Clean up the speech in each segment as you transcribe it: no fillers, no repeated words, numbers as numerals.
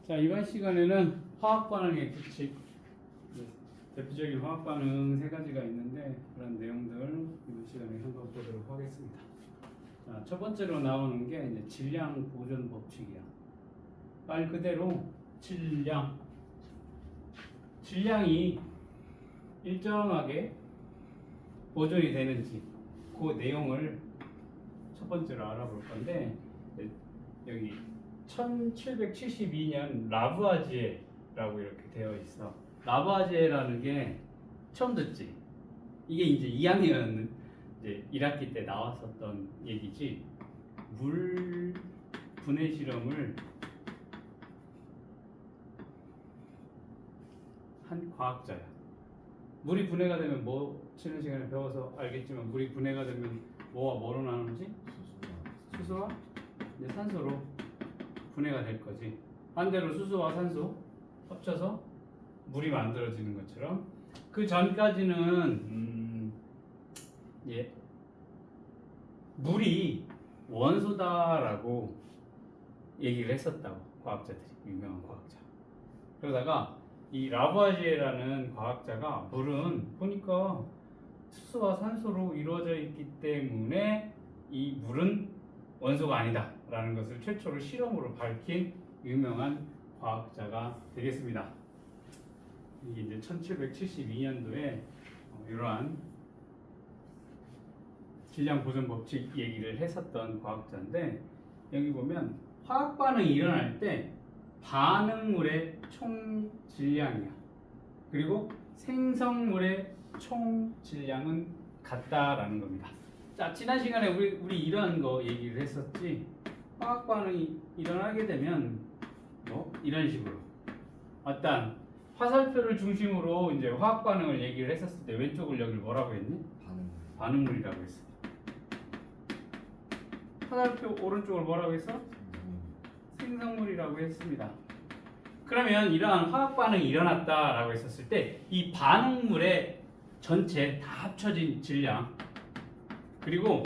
자, 이번 시간에는 화학 반응의 규칙, 대표적인 화학 반응 세 가지가 있는데 그런 내용들 이번 시간에 한번 보도록 하겠습니다. 자, 첫 번째로 나오는 게 이제 질량 보존 법칙이야. 말 그대로 질량이 일정하게 보존이 되는지 그 내용을 첫 번째로 알아볼 건데, 여기 1772년 라부아지에라고 이렇게 되어 있어. 라부아지에라는 게 처음 듣지? 이게 이제 2학년 이제 1학기 때 나왔었던 얘기지. 물 분해 실험을 한 과학자야. 물이 분해가 되면 뭐 지난 시간에 배워서 알겠지만 물이 분해가 되면 뭐와 뭐로 나누지? 수소와 이제 산소로 분해가 될 거지. 반대로 수소와 산소 합쳐서 물이 만들어지는 것처럼 그 전까지는 물이 원소다라고 얘기를 했었다고, 과학자들이, 유명한 과학자. 그러다가 이 라부아지에라는 과학자가 물은 보니까 수소와 산소로 이루어져 있기 때문에 이 물은 원소가 아니다 라는 것을 최초로 실험으로 밝힌 유명한 과학자가 되겠습니다. 이게 이제 1772년도에 이러한 질량 보존 법칙 얘기를 했었던 과학자인데, 여기 보면 화학 반응이 일어날 때 반응물의 총 질량이야. 그리고 생성물의 총 질량은 같다라는 겁니다. 자, 지난 시간에 우리 이런 거 얘기를 했었지. 화학 반응이 일어나게 되면 뭐 이런 식으로 어떤 화살표를 중심으로 이제 화학 반응을 얘기를 했었을 때 왼쪽을 여기 뭐라고 했니? 반응물이라고 했어. 화살표 오른쪽을 뭐라고 했어? 생성물이라고 했습니다. 그러면 이러한 화학 반응이 일어났다라고 했었을 때 이 반응물의 전체 다 합쳐진 질량, 그리고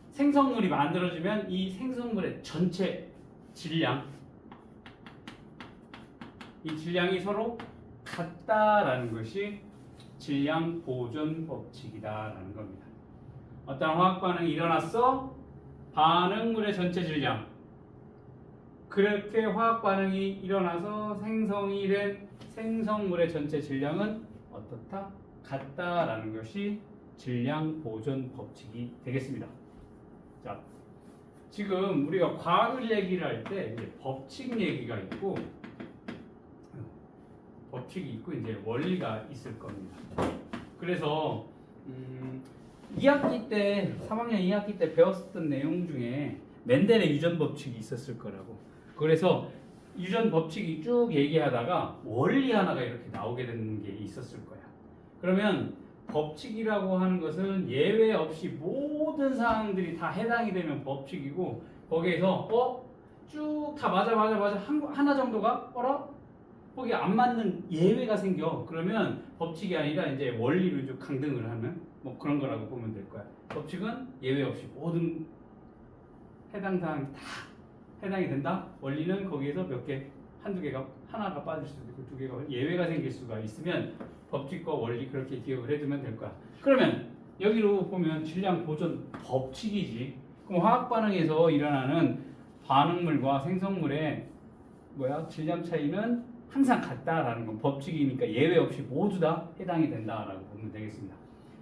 생성물이 만들어지면 이 생성물의 전체 질량, 이 질량이 서로 같다라는 것이 질량 보존 법칙이다라는 겁니다. 어떤 화학 반응이 일어났어? 반응물의 전체 질량, 그렇게 화학 반응이 일어나서 생성이 된 생성물의 전체 질량은 어떻다? 같다라는 것이 질량 보존 법칙이 되겠습니다. 자, 지금 우리가 과학을 얘기를 할 때 법칙 얘기가 있고 이제 원리가 있을 겁니다. 그래서 2학기 때 3학년 2학기 때 배웠었던 내용 중에 멘델의 유전 법칙이 있었을 거라고. 그래서 유전 법칙이 쭉 얘기하다가 원리 하나가 이렇게 나오게 되는 게 있었을 거야. 그러면 법칙이라고 하는 것은 예외 없이 모든 사항들이 다 해당이 되면 법칙이고, 거기에서 쭉 다 맞아 하나 정도가 거기 안 맞는 예외가 생겨. 그러면 법칙이 아니라 이제 원리로 좀 강등을 하는 뭐 그런 거라고 보면 될 거야. 법칙은 예외 없이 모든 해당 사항이 다 해당이 된다. 원리는 거기에서 몇 개, 한두 개가, 하나가 빠질 수도 있고 두 개가 예외가 생길 수가 있으면 법칙과 원리 그렇게 기억을 해두면 될 거야. 그러면 여기로 보면 질량 보존 법칙이지. 그럼 화학 반응에서 일어나는 반응물과 생성물의 질량 차이는 항상 같다라는 건 법칙이니까 예외 없이 모두 다 해당이 된다라고 보면 되겠습니다.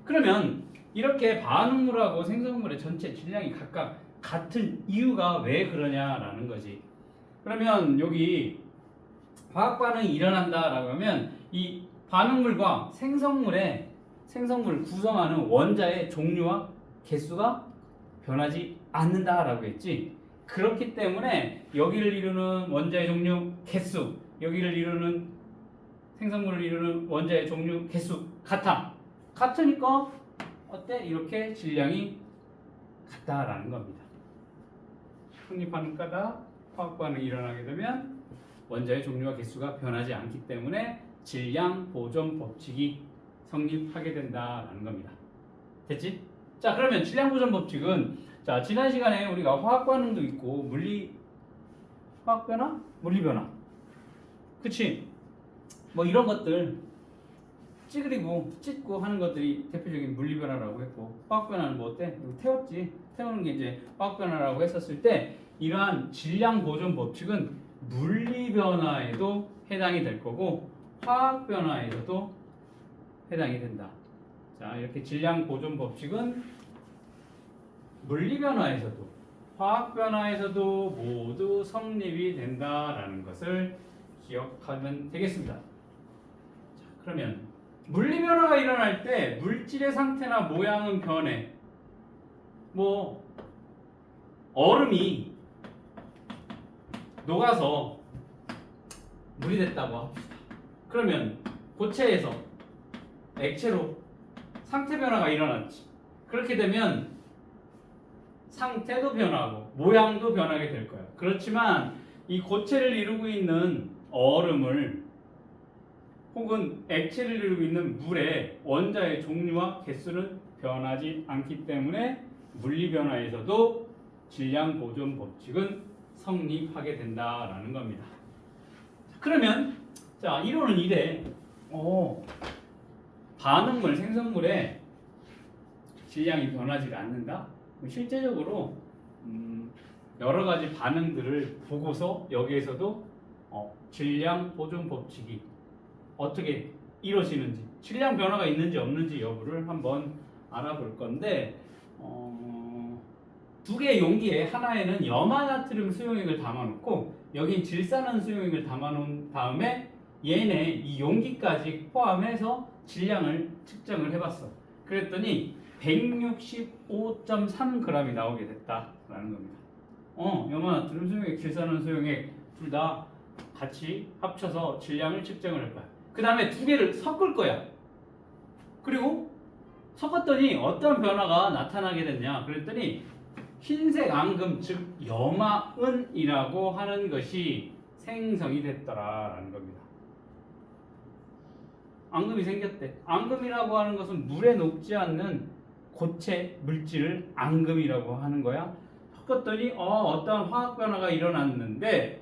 그러면 이렇게 반응물하고 생성물의 전체 질량이 각각 같은 이유가 왜 그러냐라는 거지. 그러면 여기 화학 반응이 일어난다라고 하면 이 반응물과 생성물을 구성하는 원자의 종류와 개수가 변하지 않는다라고 했지. 그렇기 때문에 여기를 이루는 원자의 종류, 개수, 여기를 이루는 생성물을 이루는 원자의 종류, 개수 같으니까 어때? 이렇게 질량이 같다라는 겁니다. 성립하는 까다 화학 반응이 일어나게 되면 원자의 종류와 개수가 변하지 않기 때문에 질량 보존 법칙이 성립하게 된다라는 겁니다. 됐지? 자, 그러면 질량 보존 법칙은, 자, 지난 시간에 우리가 화학 반응도 있고 물리 화학 변화, 물리 변화. 그치? 뭐 이런 것들 찌그리고 찢고 하는 것들이 대표적인 물리 변화라고 했고, 화학 변화는 뭐 어때? 이거 태웠지. 태우는 게 이제 화학 변화라고 했었을 때 이러한 질량 보존 법칙은 물리 변화에도 해당이 될 거고 화학 변화에서도 해당이 된다. 자, 이렇게 질량 보존 법칙은 물리 변화에서도 화학 변화에서도 모두 성립이 된다라는 것을 기억하면 되겠습니다. 자, 그러면 물리 변화가 일어날 때 물질의 상태나 모양은 변해. 뭐 얼음이 녹아서 물이 됐다고 합시다. 그러면 고체에서 액체로 상태 변화가 일어났지. 그렇게 되면 상태도 변하고 모양도 변하게 될 거야. 그렇지만 이 고체를 이루고 있는 얼음을 혹은 액체를 이루고 있는 물의 원자의 종류와 개수는 변하지 않기 때문에 물리 변화에서도 질량 보존 법칙은 성립하게 된다라는 겁니다. 그러면 자, 이론은 이래. 반응물, 생성물의 질량이 변하지 않는다. 실제적으로 여러 가지 반응들을 보고서 여기에서도 질량 보존 법칙이 어떻게 이루어지는지, 질량 변화가 있는지 없는지 여부를 한번 알아볼 건데, 두 개의 용기에 하나에는 염화나트륨 수용액을 담아놓고 여긴 질산은 수용액을 담아놓은 다음에 얘네 이 용기까지 포함해서 질량을 측정을 해봤어. 그랬더니 165.3g이 나오게 됐다라는 겁니다. 염화나트륨 수용액, 질산은 수용액 둘 다 같이 합쳐서 질량을 측정을 할 거야. 그 다음에 두 개를 섞을 거야. 그리고 섞었더니 어떤 변화가 나타나게 됐냐? 그랬더니 흰색 앙금, 즉 염화은이라고 하는 것이 생성이 됐더라라는 겁니다. 앙금이 생겼대. 앙금이라고 하는 것은 물에 녹지 않는 고체 물질을 앙금이라고 하는 거야. 섞었더니 어떤 화학 변화가 일어났는데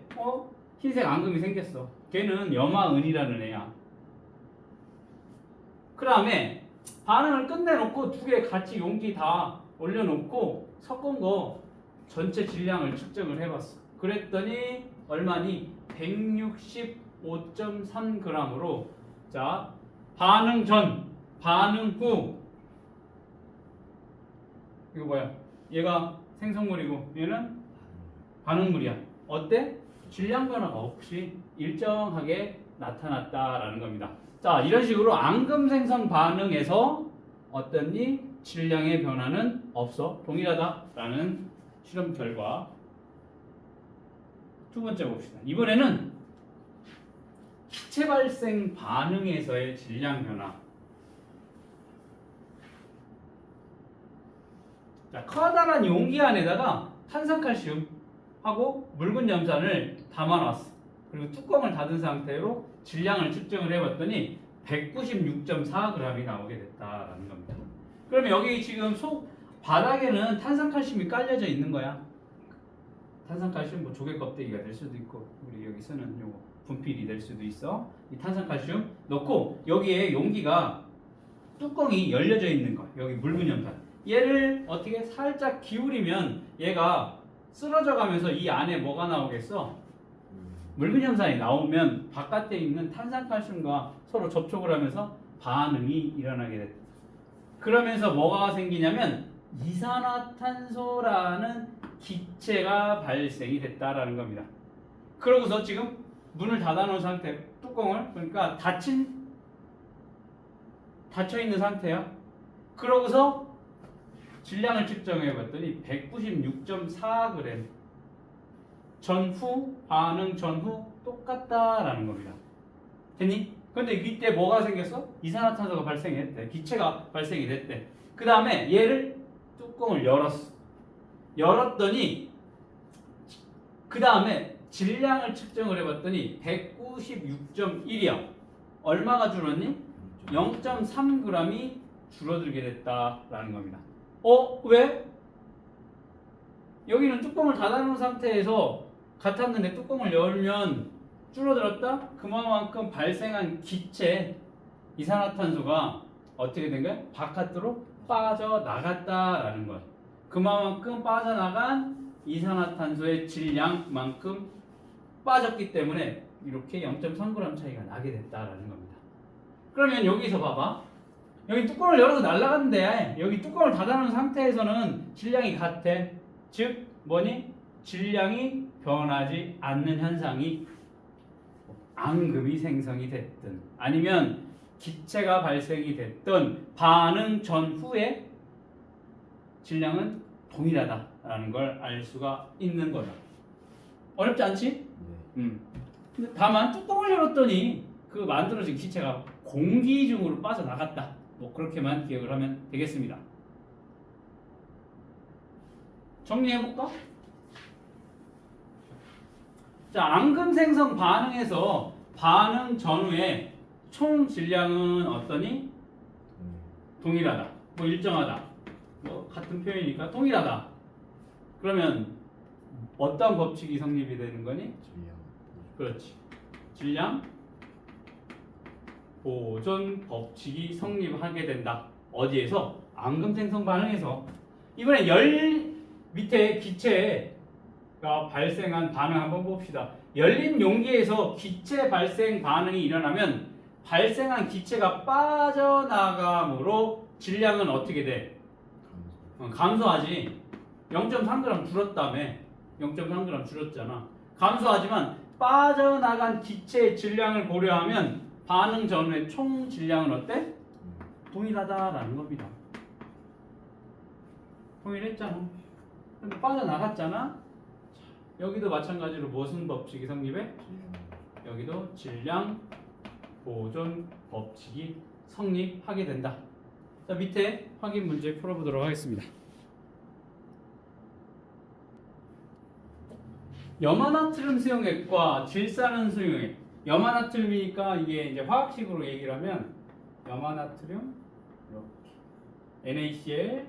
흰색 앙금이 생겼어. 걔는 염화은이라는 애야. 그 다음에 반응을 끝내놓고 두 개 같이 용기 다 올려놓고 섞은 거 전체 질량을 측정을 해봤어. 그랬더니 얼마니? 165.3g으로 자, 반응 전, 반응 후 이거 뭐야? 얘가 생성물이고 얘는 반응물이야. 어때? 질량 변화가 없이 일정하게 나타났다라는 겁니다. 자, 이런 식으로 앙금 생성 반응에서 어떠니? 질량의 변화는 없어. 동일하다라는 실험 결과. 두 번째 봅시다. 이번에는 기체 발생 반응에서의 질량 변화. 자, 커다란 용기 안에다가 탄산칼슘하고 묽은 염산을 담아놨어. 그리고 뚜껑을 닫은 상태로 질량을 측정을 해봤더니 196.4g이 나오게 됐다라는 겁니다. 그러면 여기 지금 속 바닥에는 탄산칼슘이 깔려져 있는 거야. 탄산칼슘 뭐 조개 껍데기가 될 수도 있고 우리 여기 쓰는 요거 분필이 될 수도 있어. 이 탄산칼슘 넣고 여기에 용기가 뚜껑이 열려져 있는 거야. 여기 묽은 염산. 얘를 어떻게 살짝 기울이면 얘가 쓰러져 가면서 이 안에 뭐가 나오겠어? 묽은 염산이 나오면 바깥에 있는 탄산칼슘과 서로 접촉을 하면서 반응이 일어나게 됐다. 그러면서 뭐가 생기냐면 이산화탄소라는 기체가 발생이 됐다라는 겁니다. 그러고서 지금 문을 닫아놓은 상태, 뚜껑을 그러니까 닫혀 있는 상태야. 그러고서 질량을 측정해봤더니 196.4g. 전후 반응 전후 똑같다라는 겁니다. 됐니? 근데 이때 뭐가 생겼어? 이산화탄소가 발생했대. 기체가 발생이 됐대. 그 다음에 얘를 뚜껑을 열었어. 열었더니 그 다음에 질량을 측정을 해봤더니 196.1이야. 얼마가 줄었니? 0.3g이 줄어들게 됐다라는 겁니다. 왜? 여기는 뚜껑을 닫아놓은 상태에서 같았는데 뚜껑을 열면 줄어들었다? 그만큼 발생한 기체 이산화탄소가 어떻게 된 거야? 바깥으로 빠져나갔다라는 거야. 그만큼 빠져나간 이산화탄소의 질량만큼 빠졌기 때문에 이렇게 0.3g 차이가 나게 됐다라는 겁니다. 그러면 여기서 봐봐. 여기 뚜껑을 열어서 날아갔는데 여기 뚜껑을 닫아놓은 상태에서는 질량이 같아. 즉 뭐니? 질량이 변하지 않는 현상이 앙금이 생성이 됐든 아니면 기체가 발생이 됐든 반응 전후에 질량은 동일하다라는 걸 알 수가 있는 거다. 어렵지 않지? 근데 다만 뚜껑을 열었더니 그 만들어진 기체가 공기 중으로 빠져나갔다. 뭐 그렇게만 기억을 하면 되겠습니다. 정리해볼까? 자, 앙금 생성 반응에서 반응 전후에 총 질량은 어떠니? 동일하다. 뭐 일정하다. 뭐 같은 표현이니까 동일하다. 그러면 어떤 법칙이 성립이 되는 거니? 그렇지. 질량 보존 법칙이 성립하게 된다. 어디에서? 앙금 생성 반응에서. 이번에 열 밑에 기체가 발생한 반응 한번 봅시다. 열린 용기에서 기체 발생 반응이 일어나면 발생한 기체가 빠져나감으로 질량은 어떻게 돼? 감소하지. 0.3g 줄었다며. 0.3g 줄었잖아. 감소하지만 빠져나간 기체의 질량을 고려하면 반응 전후의 총 질량은 어때? 동일하다라는 겁니다. 동일했잖아. 근데 빠져나갔잖아. 여기도 마찬가지로 무슨 법칙이 성립해? 여기도 질량 보존 법칙이 성립하게 된다. 자, 밑에 확인 문제 풀어보도록 하겠습니다. 염화나트륨 수용액과 질산은 수용액. 염화나트륨이니까 이게 이제 화학식으로 얘기를 하면 염화나트륨 이렇게 NaCl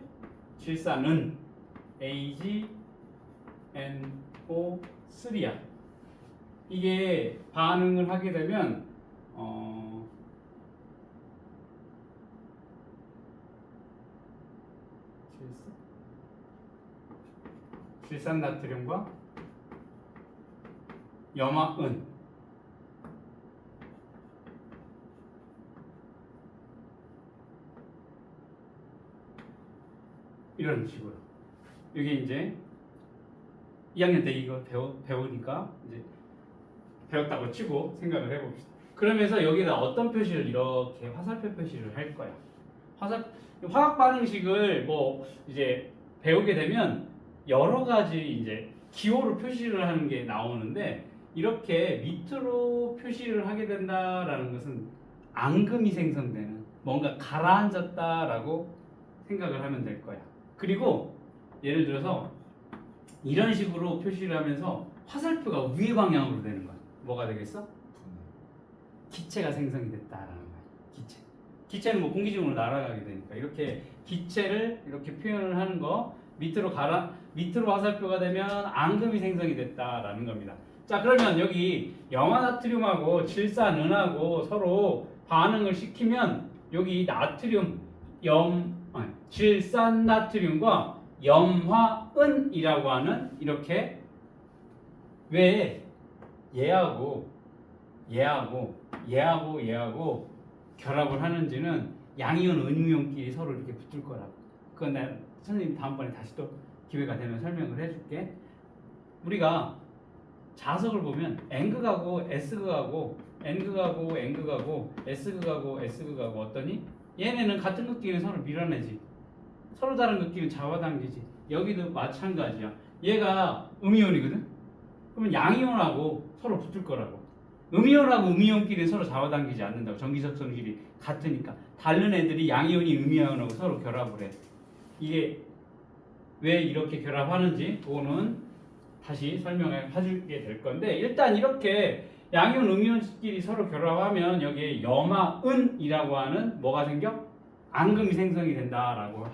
질산은 AgNO3야. 이게 반응을 하게 되면 질산 나트륨과 염화은 이런 식으로. 이게 이제 2학년 때 이거 배우니까 이제 배웠다고 치고 생각을 해봅시다. 그러면서 여기다 어떤 표시를 이렇게 화살표 표시를 할 거야. 화학 반응식을 뭐 이제 배우게 되면 여러 가지 이제 기호로 표시를 하는 게 나오는데 이렇게 밑으로 표시를 하게 된다라는 것은 앙금이 생성되는 뭔가 가라앉았다라고 생각을 하면 될 거야. 그리고 예를 들어서 이런 식으로 표시를 하면서 화살표가 위의 방향으로 되는 거야. 뭐가 되겠어? 기체가 생성이 됐다라는 거야. 기체는 뭐 공기 중으로 날아가게 되니까 이렇게 기체를 이렇게 표현을 하는 거 밑으로 화살표가 되면 앙금이 생성이 됐다라는 겁니다. 자, 그러면 여기 염화나트륨하고 질산은하고 서로 반응을 시키면 여기 나트륨 질산나트륨과 염화은이라고 하는 이렇게 왜 얘하고 결합을 하는지는 양이온 은이온끼리 서로 이렇게 붙을 거라고. 그건 내가 선생님 다음번에 다시 또 기회가 되면 설명을 해줄게. 우리가 자석을 보면 N극하고 S극하고 N극하고 N극하고 S극하고 S극하고 어떠니? 얘네는 같은 극끼리 서로 밀어내지. 서로 다른 극끼리 잡아당기지. 여기도 마찬가지야. 얘가 음이온이거든? 그러면 양이온하고 서로 붙을 거라고. 음이온하고 음이온끼리 서로 잡아당기지 않는다고. 전기접선끼리 같으니까. 다른 애들이 양이온이 음이온하고 서로 결합을 해. 이게 왜 이렇게 결합하는지 그거는 다시 설명해 주게 될 건데 일단 이렇게 양이온, 음이온끼리 서로 결합하면 여기에 염화은이라고 하는 뭐가 생겨? 앙금이 생성이 된다라고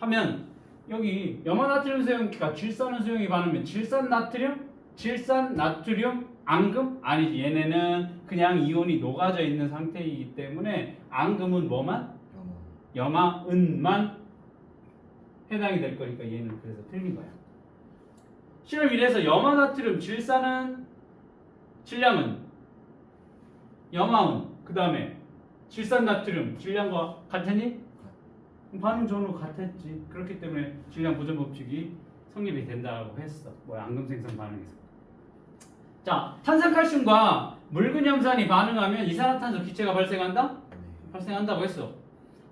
하면 여기 염화나트륨 수용기가 질산은 수용이 많으면 질산나트륨, 질산, 나트륨, 앙금? 아니지. 얘네는 그냥 이온이 녹아져 있는 상태이기 때문에 앙금은 뭐만? 염화, 은만 해당이 될 거니까 얘는 그래서 틀린 거야. 실험 1에서 염화, 나트륨, 질산은 질량은 염화은 그 다음에 질산, 나트륨 질량과 같으니? 반응 전후 같았지. 그렇기 때문에 질량 보존 법칙이 성립이 된다고 했어. 뭐야 앙금 생성 반응에서. 자, 탄산칼슘과 묽은 염산이 반응하면 이산화탄소 기체가 발생한다? 발생한다고 했어.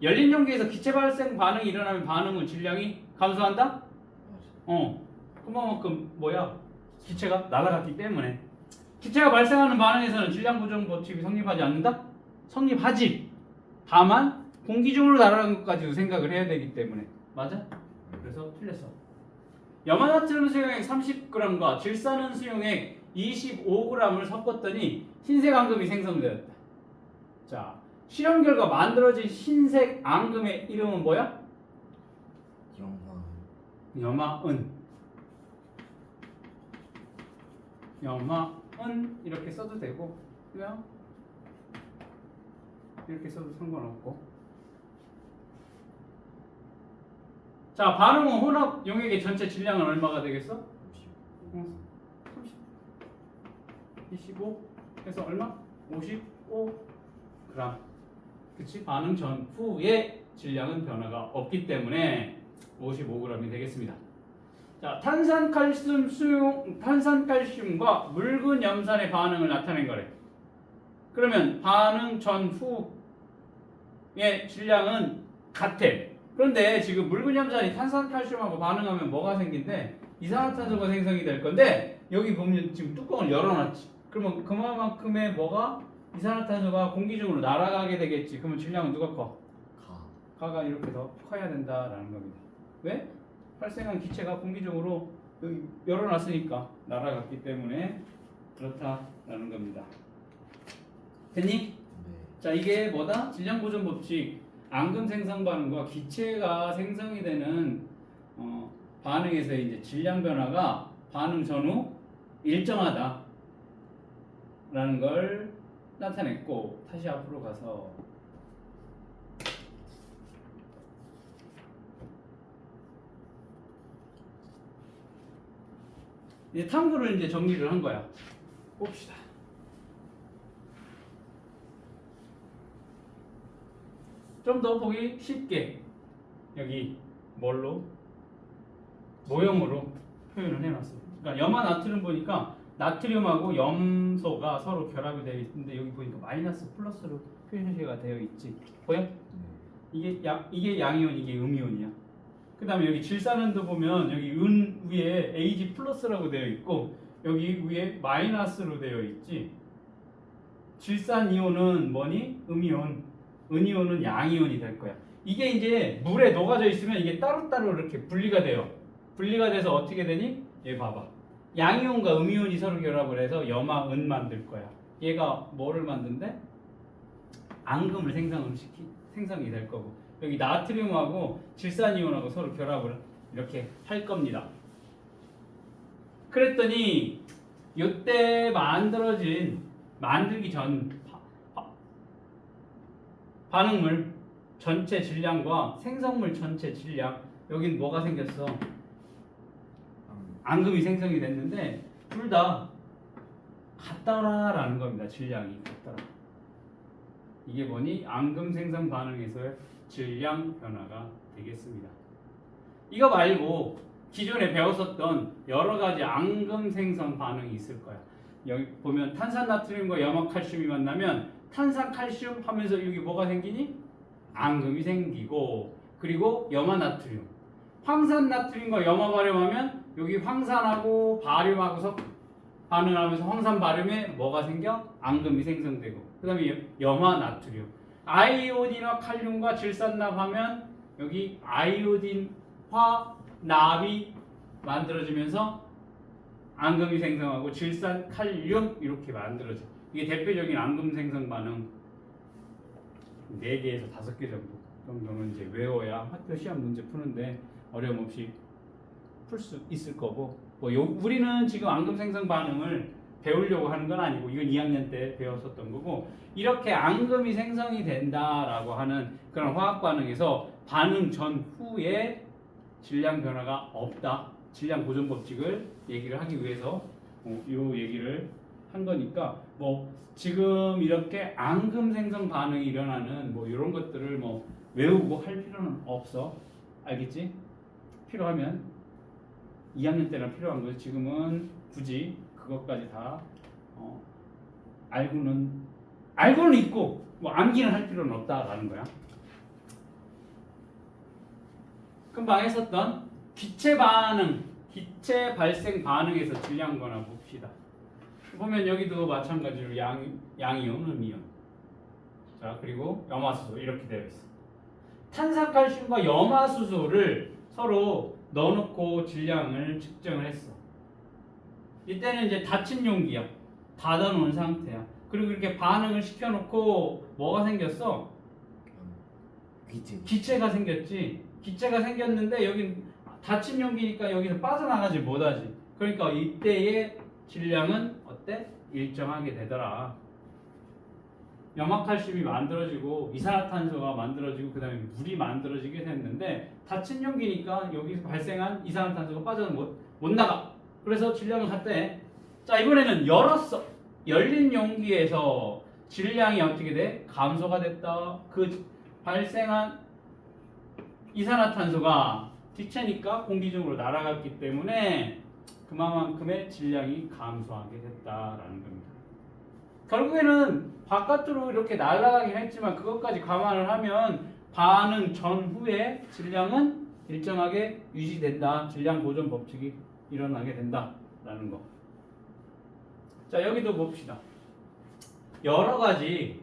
열린 용기에서 기체 발생 반응이 일어나면 반응은 질량이 감소한다? 그만큼 뭐야? 기체가 날아갔기 때문에. 기체가 발생하는 반응에서는 질량 보존 법칙이 성립하지 않는다? 성립하지. 다만 공기 중으로 날아간 것까지도 생각을 해야 되기 때문에. 맞아? 그래서 틀렸어. 염화나트륨 수용액 30g과 질산은 수용액 25g을 섞었더니 흰색 앙금이 생성되었다. 자, 실험 결과 만들어진 흰색 앙금의 이름은 뭐야? 염화은. 염화은 이렇게 써도 되고 그냥 이렇게 써도 상관없고. 자, 반응 후 혼합 용액의 전체 질량은 얼마가 되겠어? 30, 25 해서 얼마? 55g. 그치? 반응 전후의 질량은 변화가 없기 때문에 55g이 되겠습니다. 자, 탄산칼슘과 묽은 염산의 반응을 나타낸 거래. 그러면 반응 전후의 질량은 같아. 그런데 지금 묽은 염산이 탄산칼슘하고 반응하면 뭐가 생긴대? 이산화탄소가 생성이 될 건데 여기 보면 지금 뚜껑을 열어놨지. 그러면 그만큼의 뭐가 이산화탄소가 공기 중으로 날아가게 되겠지. 그러면 질량은 누가 커? 가가 이렇게 더 커야 된다라는 겁니다. 왜? 발생한 기체가 공기 중으로 여기 열어놨으니까 날아갔기 때문에 그렇다라는 겁니다. 됐니? 네. 자, 이게 뭐다? 질량 보존 법칙. 앙금 생성 반응과 기체가 생성이 되는 반응에서 이제 질량 변화가 반응 전후 일정하다라는 걸 나타냈고, 다시 앞으로 가서 이제 탐구를 이제 정리를 한 거야. 봅시다. 좀 더 보기 쉽게 여기 뭘로? 모형으로 표현을 해놨어. 그러니까 염화 나트륨 보니까 나트륨하고 염소가 서로 결합이 되어 있는데 여기 보니까 마이너스 플러스로 표시가 되어 있지. 보여? 이게 양이온, 이게 음이온이야. 그 다음에 여기 질산은도 보면 여기 은 위에 Ag 플러스라고 되어 있고 여기 위에 마이너스로 되어 있지. 질산 이온은 뭐니? 음이온. 은이온은 양이온이 될 거야. 이게 이제 물에 녹아져 있으면 이게 따로따로 이렇게 분리가 돼요. 분리가 돼서 어떻게 되니? 얘 봐봐. 양이온과 음이온이 서로 결합을 해서 염화, 은 만들 거야. 얘가 뭐를 만든대? 앙금을 생성이 될 거고 여기 나트륨하고 질산이온하고 서로 결합을 이렇게 할 겁니다. 그랬더니 이때 만들기 전 반응물 전체 질량과 생성물 전체 질량, 여긴 뭐가 생겼어? 앙금이 생성이 됐는데 둘 다 같더라라는 겁니다. 질량이 같더라. 이게 뭐니? 앙금 생성 반응에서의 질량 변화가 되겠습니다. 이거 말고 기존에 배웠었던 여러 가지 앙금 생성 반응이 있을 거야. 여기 보면 탄산나트륨과 염화칼슘이 만나면 탄산칼슘 하면서 여기 뭐가 생기니? 앙금이 생기고, 그리고 염화나트륨, 황산나트륨과 염화바륨하면 여기 황산하고 바륨하고서 반응하면서 황산바륨에 뭐가 생겨? 앙금이 생성되고, 그 다음에 염화나트륨, 아이오딘과 칼륨과 질산납하면 여기 아이오딘화 납이 만들어지면서 앙금이 생성하고 질산, 칼륨 이렇게 만들어져. 이게 대표적인 앙금 생성 반응 4개에서 5개 정도는 이제 외워야 학교 시험 문제 푸는데 어려움 없이 풀 수 있을 거고, 우리는 지금 앙금 생성 반응을 배우려고 하는 건 아니고 이건 2학년 때 배웠었던 거고 이렇게 앙금이 생성이 된다라고 하는 그런 화학 반응에서 반응 전후에 질량 변화가 없다. 질량 보존 법칙을 얘기를 하기 위해서 이 얘기를 한 거니까 지금 이렇게 앙금 생성 반응이 일어나는 이런 것들을 외우고 할 필요는 없어. 알겠지? 필요하면 2학년 때나 필요한 거지. 지금은 굳이 그것까지 다 알고는 있고 암기는 할 필요는 없다라는 거야. 금방 했었던 기체 반응, 기체 발생 반응에서 질량 변화 봅시다. 보면 여기도 마찬가지로 양이온, 음이온. 자, 그리고 염화수소 이렇게 되어 있어. 탄산칼슘과 염화수소를 서로 넣어놓고 질량을 측정을 했어. 이때는 이제 닫힌 용기야. 닫아놓은 상태야. 그리고 이렇게 반응을 시켜놓고 뭐가 생겼어? 기체가 생겼지. 기체가 생겼는데 여기 닫힌 용기니까 여기서 빠져나가지 못하지. 그러니까 이때의 질량은 어때? 일정하게 되더라. 염화칼슘이 만들어지고 이산화탄소가 만들어지고 그 다음에 물이 만들어지게 됐는데 닫힌 용기니까 여기서 발생한 이산화탄소가 빠져서 못 나가. 그래서 질량을 같대. 자, 이번에는 열었어. 열린 용기에서 질량이 어떻게 돼? 감소가 됐다. 그 발생한 이산화탄소가 기체니까 공기 중으로 날아갔기 때문에 그만큼의 질량이 감소하게 됐다라는 겁니다. 결국에는 바깥으로 이렇게 날아가긴 했지만 그것까지 감안을 하면 반응 전후에 질량은 일정하게 유지된다. 질량 보존 법칙이 일어나게 된다라는 거. 자, 여기도 봅시다. 여러 가지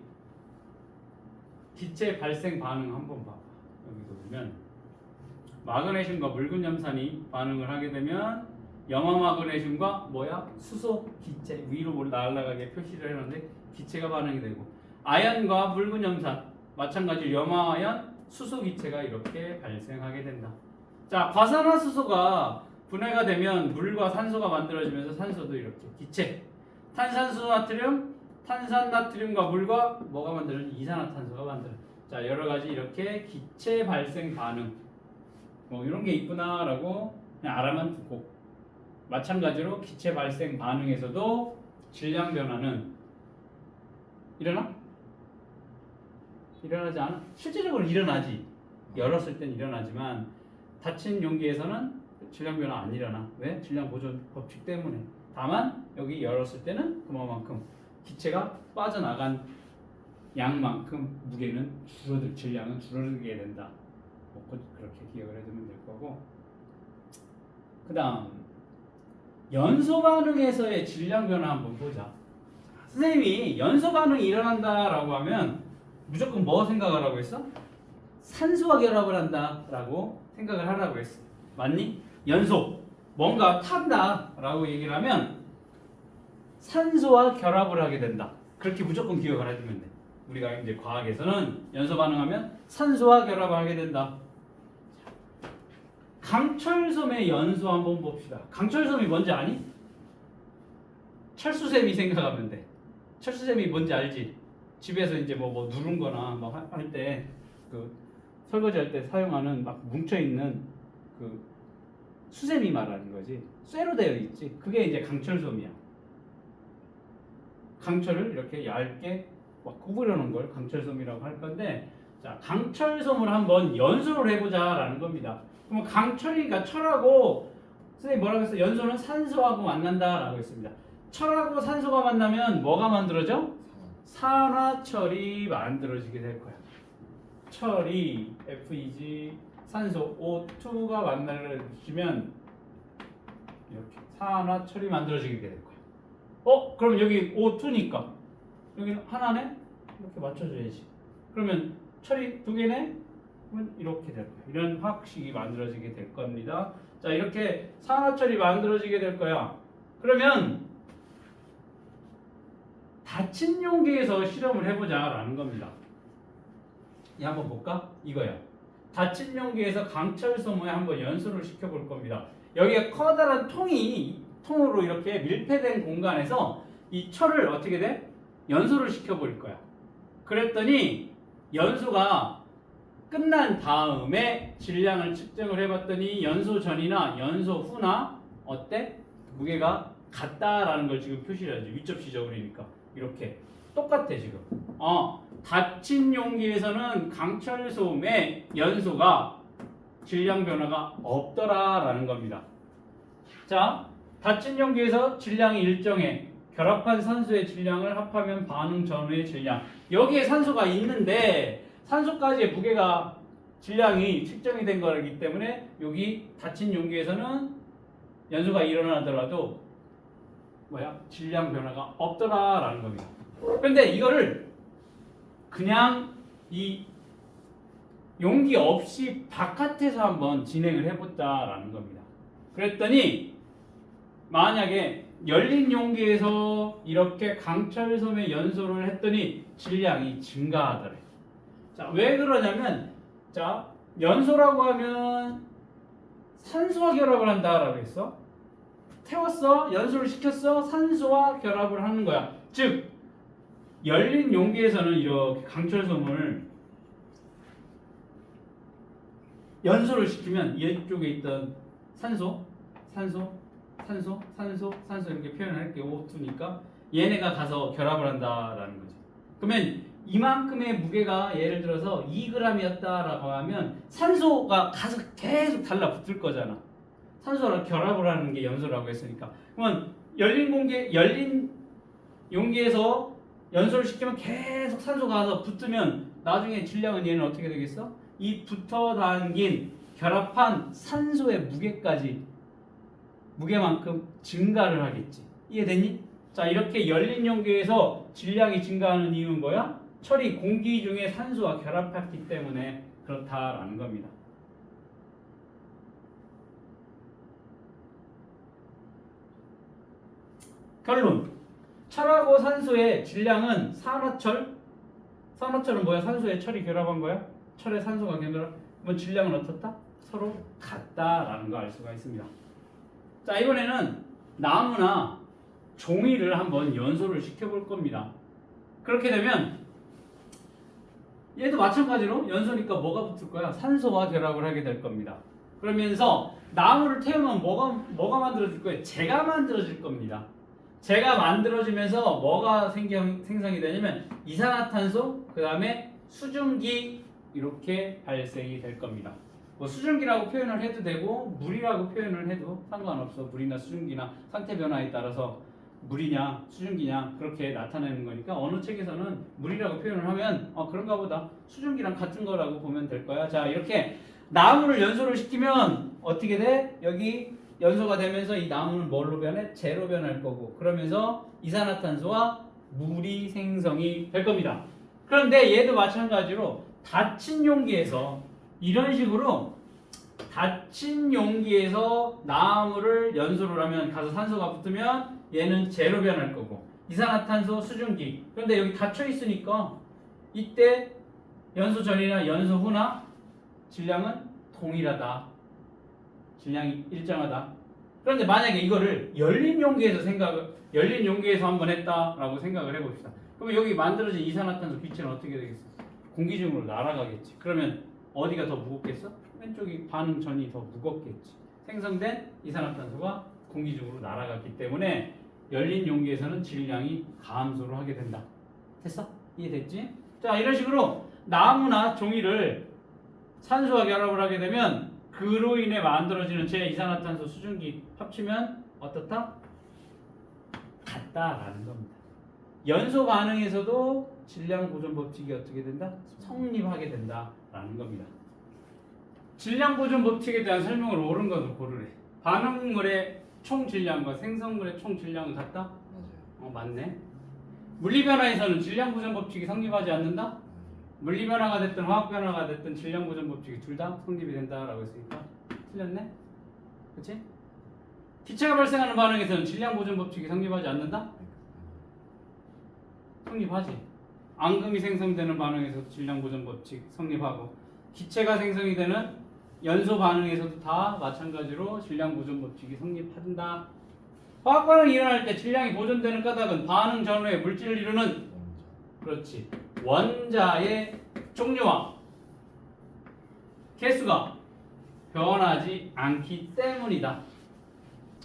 기체 발생 반응 한번 봐봐. 여기도 보면 마그네슘과 묽은 염산이 반응을 하게 되면 염화 마그네슘과 수소 기체 위로 날아가게 표시를 해놨는데 기체가 반응이 되고 아연과 묽은 염산 마찬가지로 염화아연 수소 기체가 이렇게 발생하게 된다. 자, 과산화수소가 분해가 되면 물과 산소가 만들어지면서 산소도 이렇게 기체 탄산수 나트륨 탄산 나트륨과 물과 뭐가 만들어진 이산화탄소가 만들어. 자, 여러 가지 이렇게 기체 발생 반응 이런 게 있구나라고 그냥 알아만 두고 마찬가지로 기체 발생 반응에서도 질량 변화는 일어나지 않아? 실제적으로 일어나지. 열었을 땐 일어나지만 닫힌 용기에서는 질량 변화 안 일어나. 왜? 질량 보존 법칙 때문에. 다만 여기 열었을 때는 그만큼 기체가 빠져나간 양만큼 무게는 질량은 줄어들게 된다. 그렇게 기억을 해두면 될 거고. 그 다음 연소 반응에서의 질량 변화 한번 보자. 선생님이 연소 반응이 일어난다라고 하면 무조건 뭐 생각하라고 했어? 산소와 결합을 한다라고 생각을 하라고 했어. 맞니? 연소 뭔가 탄다라고 얘기를 하면 산소와 결합을 하게 된다. 그렇게 무조건 기억을 해두면 돼. 우리가 이제 과학에서는 연소 반응하면 산소와 결합을 하게 된다. 강철솜의 연소 한번 봅시다. 강철솜이 뭔지 아니? 철수세미 생각하면 돼. 철수세미 뭔지 알지? 집에서 이제 뭐 누른 거나 할 때 그 설거지 할 때 사용하는 막 뭉쳐 있는 그 수세미 말하는 거지. 쇠로 되어 있지. 그게 이제 강철솜이야. 강철을 이렇게 얇게 막 구부려 놓은 걸 강철솜이라고 할 건데, 자, 강철솜을 한번 연소를 해보자라는 겁니다. 그럼 강철이니까 철하고 선생님 뭐라고 했어요? 연소는 산소하고 만난다라고 했습니다. 철하고 산소가 만나면 뭐가 만들어져? 산화철이 만들어지게 될 거야. 철이 FeG 산소 O2가 만나지면 이렇게 산화철이 만들어지게 될 거야. 그럼 여기 O2니까 여기는 하나네? 이렇게 맞춰줘야지. 그러면 철이 두 개네? 그러면 이렇게 될 거야. 이런 화학식이 만들어지게 될 겁니다. 자, 이렇게 산화철이 만들어지게 될 거야. 그러면 닫힌 용기에서 실험을 해보자라는 겁니다. 한번 볼까? 이거야. 닫힌 용기에서 강철솜에 한번 연소를 시켜볼 겁니다. 여기가 커다란 통으로 이렇게 밀폐된 공간에서 이 철을 어떻게 돼? 연소를 시켜버릴 거야. 그랬더니 연소가 끝난 다음에 질량을 측정을 해봤더니 연소 전이나 연소 후나 어때? 무게가 같다라는 걸 지금 표시를 하죠. 위접시적으로니까 이렇게 똑같아 지금. 닫힌 용기에서는 강철솜의 연소가 질량 변화가 없더라라는 겁니다. 자, 닫힌 용기에서 질량이 일정해. 결합한 산소의 질량을 합하면 반응 전후의 질량. 여기에 산소가 있는데 산소까지의 무게가 질량이 측정이 된 거기 때문에 여기 닫힌 용기에서는 연소가 일어나더라도 질량 변화가 없더라라는 겁니다. 그런데 이거를 그냥 이 용기 없이 바깥에서 한번 진행을 해보자라는 겁니다. 그랬더니 만약에 열린 용기에서 이렇게 강철솜의 연소를 했더니 질량이 증가하더래. 자, 왜 그러냐면 자, 연소라고 하면 산소와 결합을 한다라고 했어. 태웠어, 연소를 시켰어, 산소와 결합을 하는 거야. 즉 열린 용기에서는 이렇게 강철솜을 연소를 시키면 이쪽에 있던 산소 이렇게 표현을 할게요. O2니까 얘네가 가서 결합을 한다라는 거죠. 그러면 이만큼의 무게가 예를 들어서 2g이었다라고 하면 산소가 가서 계속 달라붙을 거잖아. 산소랑 결합을 하는 게 연소라고 했으니까. 그러면 열린 용기에서 연소를 시키면 계속 산소가 가서 붙으면 나중에 질량은 얘는 어떻게 되겠어? 이 붙어 당긴 결합한 산소의 무게만큼 증가를 하겠지. 이해됐니? 자, 이렇게 열린 용기에서 질량이 증가하는 이유는 뭐야? 철이 공기 중에 산소와 결합했기 때문에 그렇다라는 겁니다. 결론. 철하고 산소의 질량은 산화철은 뭐야? 산소에 철이 결합한 거야? 철에 산소가 결합하면 질량은 어떻다? 서로 같다라는 거 알 수가 있습니다. 자, 이번에는 나무나 종이를 한번 연소를 시켜볼 겁니다. 그렇게 되면 얘도 마찬가지로 연소니까 뭐가 붙을 거야? 산소와 결합을 하게 될 겁니다. 그러면서 나무를 태우면 뭐가 만들어질 거예요? 재가 만들어질 겁니다. 재가 만들어지면서 뭐가 생성이 되냐면 이산화탄소, 그 다음에 수증기 이렇게 발생이 될 겁니다. 뭐 수증기라고 표현을 해도 되고 물이라고 표현을 해도 상관없어. 물이나 수증기나 상태 변화에 따라서 물이냐 수증기냐 그렇게 나타내는 거니까 어느 책에서는 물이라고 표현을 하면 그런가 보다 수증기랑 같은 거라고 보면 될 거야. 자, 이렇게 나무를 연소를 시키면 어떻게 돼? 여기 연소가 되면서 이 나무는 뭘로 변해? 재로 변할 거고, 그러면서 이산화탄소와 물이 생성이 될 겁니다. 그런데 얘도 마찬가지로 닫힌 용기에서 이런 식으로 닫힌 용기에서 나무를 연소를 하면 가서 산소가 붙으면 얘는 재로 변할 거고 이산화탄소 수증기. 그런데 여기 닫혀 있으니까 이때 연소 전이나 연소 후나 질량은 동일하다. 질량이 일정하다. 그런데 만약에 이거를 열린 용기에서 한번 했다라고 생각을 해봅시다. 그러면 여기 만들어진 이산화탄소 기체는 어떻게 되겠어? 공기 중으로 날아가겠지. 그러면 어디가 더 무겁겠어? 왼쪽이 반응 전이 더 무겁겠지. 생성된 이산화탄소가 공기 중으로 날아갔기 때문에 열린 용기에서는 질량이 감소를 하게 된다. 됐어? 이해됐지? 자, 이런 식으로 나무나 종이를 산소와 결합을 하게 되면 그로 인해 만들어지는 제2산화탄소 수증기 합치면 어떻다? 같다라는 겁니다. 연소 반응에서도 질량 보존 법칙이 어떻게 된다? 성립하게 된다라는 겁니다. 질량 보존 법칙에 대한 설명을 옳은 것으로 고르래. 반응물의 총 질량과 생성물의 총 질량은 같다? 맞아요. 맞네. 물리 변화에서는 질량 보존 법칙이 성립하지 않는다? 물리 변화가 됐든 화학 변화가 됐든 질량 보존 법칙이 둘 다 성립이 된다라고 했으니까 틀렸네? 그치? 기체가 발생하는 반응에서는 질량 보존 법칙이 성립하지 않는다? 성립하지. 앙금이 생성되는 반응에서 질량 보존 법칙 성립하고 기체가 생성이 되는 연소 반응에서도 다 마찬가지로 질량 보존 법칙이 성립한다. 화학 반응이 일어날 때 질량이 보존되는 까닭은 반응 전후에 물질을 이루는 그렇지 원자의 종류와 개수가 변하지 않기 때문이다.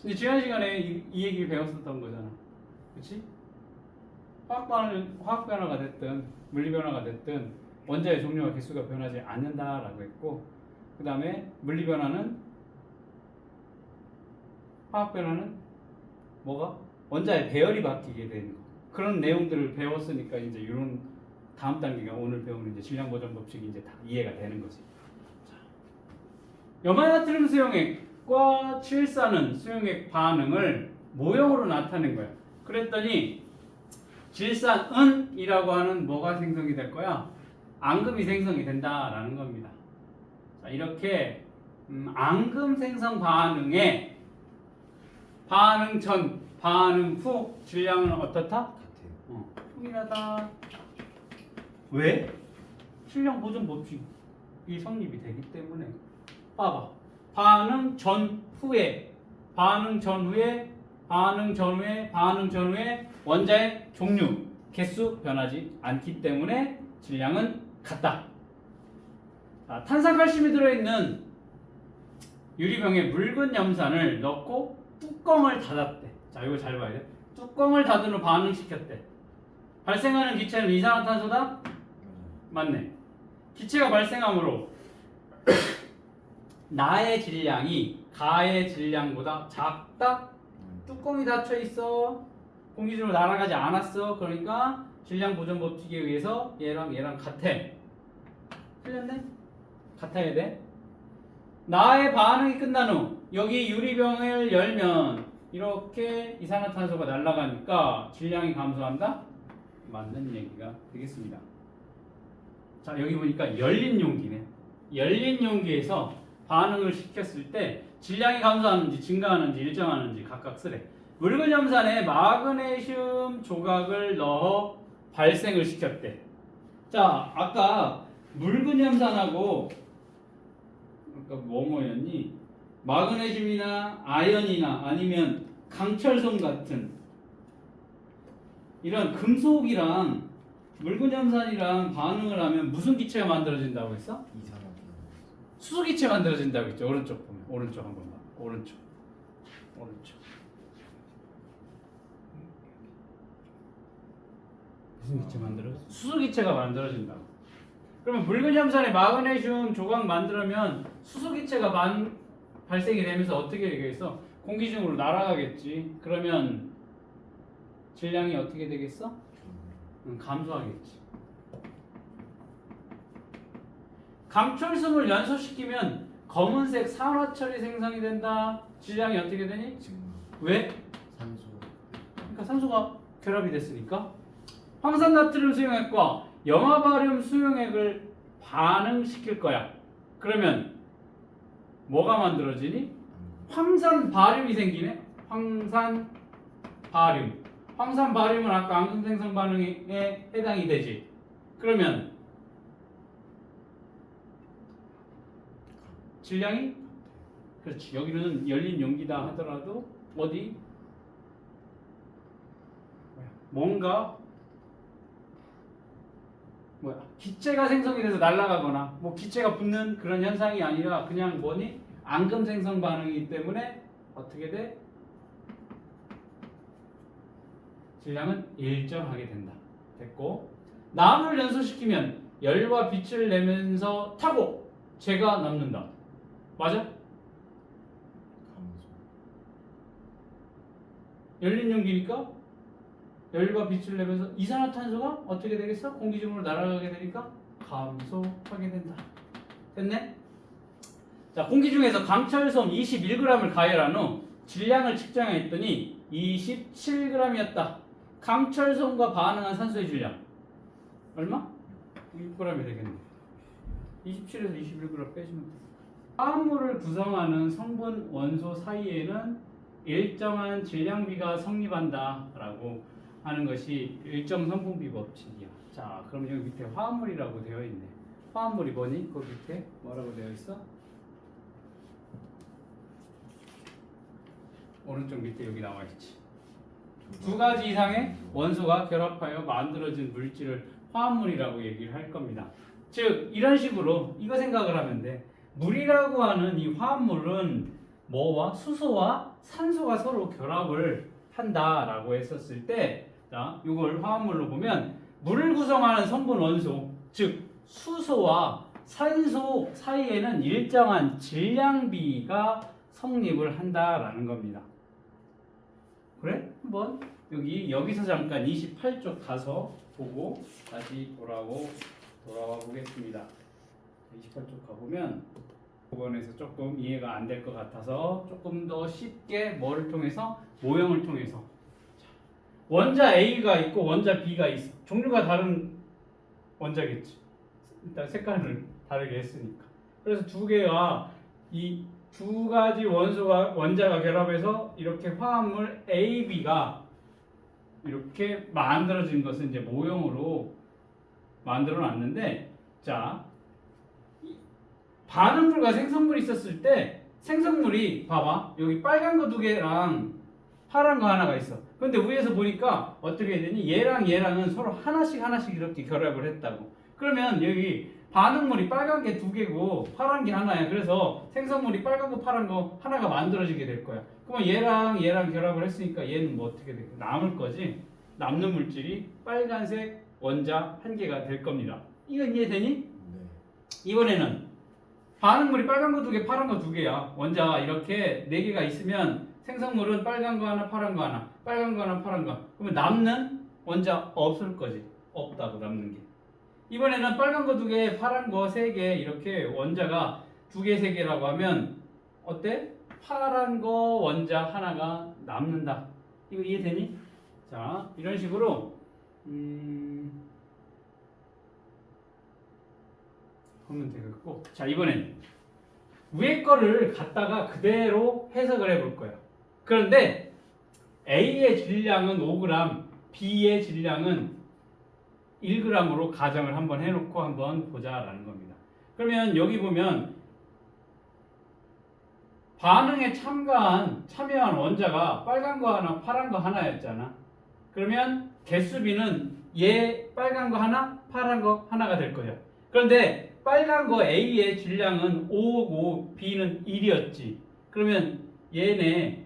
근데 지난 시간에 이 얘기를 배웠었던 거잖아. 그렇지? 화학 변화가 됐든 물리 변화가 됐든 원자의 종류와 개수가 변하지 않는다라고 했고, 그 다음에 물리 변화는 화학 변화는 뭐가? 원자의 배열이 바뀌게 되는 거. 그런 내용들을 배웠으니까 이제 이런 다음 단계가 오늘 배우는 이제 질량 보존 법칙이 이제 다 이해가 되는 거지. 자, 염화나트륨 수용액과 칠사는 수용액 반응을 모형으로 나타낸 거야. 그랬더니 질산은이라고 하는 뭐가 생성이 될 거야? 앙금이 생성이 된다라는 겁니다. 자, 이렇게 앙금 생성 반응에 반응 전, 반응 후 질량은 어떻다? 동일하다. 왜? 질량 보존 법칙이 성립이 되기 때문에. 봐봐. 반응 전후에 원자의 종류, 개수 변하지 않기 때문에 질량은 같다. 자, 탄산칼슘이 들어있는 유리병에 묽은 염산을 넣고 뚜껑을 닫았대. 자, 이거 잘 봐야 돼. 뚜껑을 닫은 후 반응시켰대. 발생하는 기체는 이산화탄소다? 맞네. 기체가 발생하므로 나의 질량이 가의 질량보다 작다? 뚜껑이 닫혀 있어. 공기 중으로 날아가지 않았어. 그러니까 질량 보존 법칙에 의해서 얘랑 같아. 틀렸네? 같아야 돼. 나의 반응이 끝난 후 여기 유리병을 열면 이렇게 이산화탄소가 날아가니까 질량이 감소한다? 맞는 얘기가 되겠습니다. 자, 여기 보니까 열린 용기네. 열린 용기에서 반응을 시켰을 때 질량이 감소하는지 증가하는지 일정하는지 각각 쓰래. 묽은 염산에 마그네슘 조각을 넣어 발생을 시켰대. 자, 아까 묽은 염산하고 아까 뭐였니? 마그네슘이나 아연이나 아니면 강철솜 같은 이런 금속이랑 묽은 염산이랑 반응을 하면 무슨 기체가 만들어진다고 했어? 수소 기체 만들어진다고 했죠. 오른쪽 보면 오른쪽 한 번만. 오른쪽. 무슨 기체 만들어? 수소 기체가 만들어진다고. 그러면 묽은 염산에 마그네슘 조각 만들면 수소 기체가 발생이 되면서 어떻게 되겠어? 공기 중으로 날아가겠지. 그러면 질량이 어떻게 되겠어? 감소하겠지. 강철솜을 연소시키면 검은색 산화철이 생성이 된다. 질량이 어떻게 되니? 왜? 산소. 그러니까 산소가 결합이 됐으니까. 황산나트륨 수용액과 염화바륨 수용액을 반응시킬 거야. 그러면 뭐가 만들어지니? 황산바륨이 생기네. 황산바륨은 아까 앙금 생성 반응에 해당이 되지. 그러면 질량이 그렇지. 여기는 열린 용기다 하더라도 어디 뭔가 기체가 생성이 돼서 날아가거나 뭐 기체가 붙는 그런 현상이 아니라 그냥 뭐니? 앙금 생성 반응이기 때문에 어떻게 돼? 질량은 일정하게 된다. 됐고, 나무를 연소시키면 열과 빛을 내면서 타고 재가 남는다. 맞아? 열린 용기니까 열과 빛을 내면서 이산화탄소가 어떻게 되겠어? 공기 중으로 날아가게 되니까 감소하게 된다. 됐네? 자, 공기 중에서 강철솜 21g을 가열한 후 질량을 측정했더니 27g이었다. 강철솜과 반응한 산소의 질량 얼마? 6g이 되겠네. 27에서 21g 빼시면 돼. 화합물을 구성하는 성분 원소 사이에는 일정한 질량비가 성립한다라고 하는 것이 일정 성분비 법칙이야. 자, 그럼 여기 밑에 화합물이라고 되어 있네. 화합물이 뭐니? 그 밑에 뭐라고 되어 있어? 오른쪽 밑에 여기 나와 있지. 두 가지 이상의 원소가 결합하여 만들어진 물질을 화합물이라고 얘기를 할 겁니다. 즉 이런 식으로 이거 생각을 하면 돼. 물이라고 하는 이 화합물은 뭐와 수소와 산소가 서로 결합을 한다라고 했었을 때, 자, 이걸 화합물로 보면 물을 구성하는 성분 원소, 즉 수소와 산소 사이에는 일정한 질량비가 성립을 한다라는 겁니다. 그래? 한번 여기서 잠깐 28쪽 가서 보고 다시 돌아와 보겠습니다. 28쪽 가보면 5번에서 조금 이해가 안 될 것 같아서 조금 더 쉽게 뭐를 통해서? 모형을 통해서. 원자 A가 있고 원자 B가 있어. 종류가 다른 원자겠지. 일단 색깔을 다르게 했으니까. 그래서 두 개가 이 두 가지 원자가 결합해서 이렇게 화합물 A, B가 이렇게 만들어진 것은 이제 모형으로 만들어 놨는데, 자, 반응물과 생성물이 있었을 때 생성물이 봐봐, 여기 빨간 거 두 개랑 파란 거 하나가 있어. 근데 위에서 보니까 어떻게 되니? 얘랑 얘랑은 서로 하나씩 이렇게 결합을 했다고. 그러면 여기 반응물이 빨간 게 두 개고 파란 게 하나야. 그래서 생성물이 빨간 거 파란 거 하나가 만들어지게 될 거야. 그러면 얘랑 결합을 했으니까 얘는 뭐 어떻게 돼? 남을 거지. 남는 물질이 빨간색 원자 한 개가 될 겁니다. 이건 이해되니? 네. 이번에는 반응물이 빨간 거 두 개, 파란 거 두 개야. 원자가 이렇게 네 개가 있으면 생성물은 빨간 거 하나, 파란 거 하나, 빨간 거 하나, 파란 거. 그러면 남는 원자 없을 거지. 없다고 남는 게. 이번에는 빨간 거 두 개, 파란 거 세 개, 이렇게 원자가 두 개, 세 개라고 하면 어때? 파란 거 원자 하나가 남는다. 이거 이해되니? 자, 이런 식으로 하면 되겠고, 자, 이번엔 위에 거를 갖다가 그대로 해석을 해볼 거야. 그런데 A의 질량은 5g, B의 질량은 1g으로 가정을 한번 해놓고 한번 보자라는 겁니다. 그러면 여기 보면 반응에 참여한 원자가 빨간 거 하나, 파란 거 하나였잖아. 그러면 개수비는 얘 빨간 거 하나, 파란 거 하나가 될 거야. 그런데 빨간 거 A의 질량은 5고 B는 1이었지. 그러면 얘네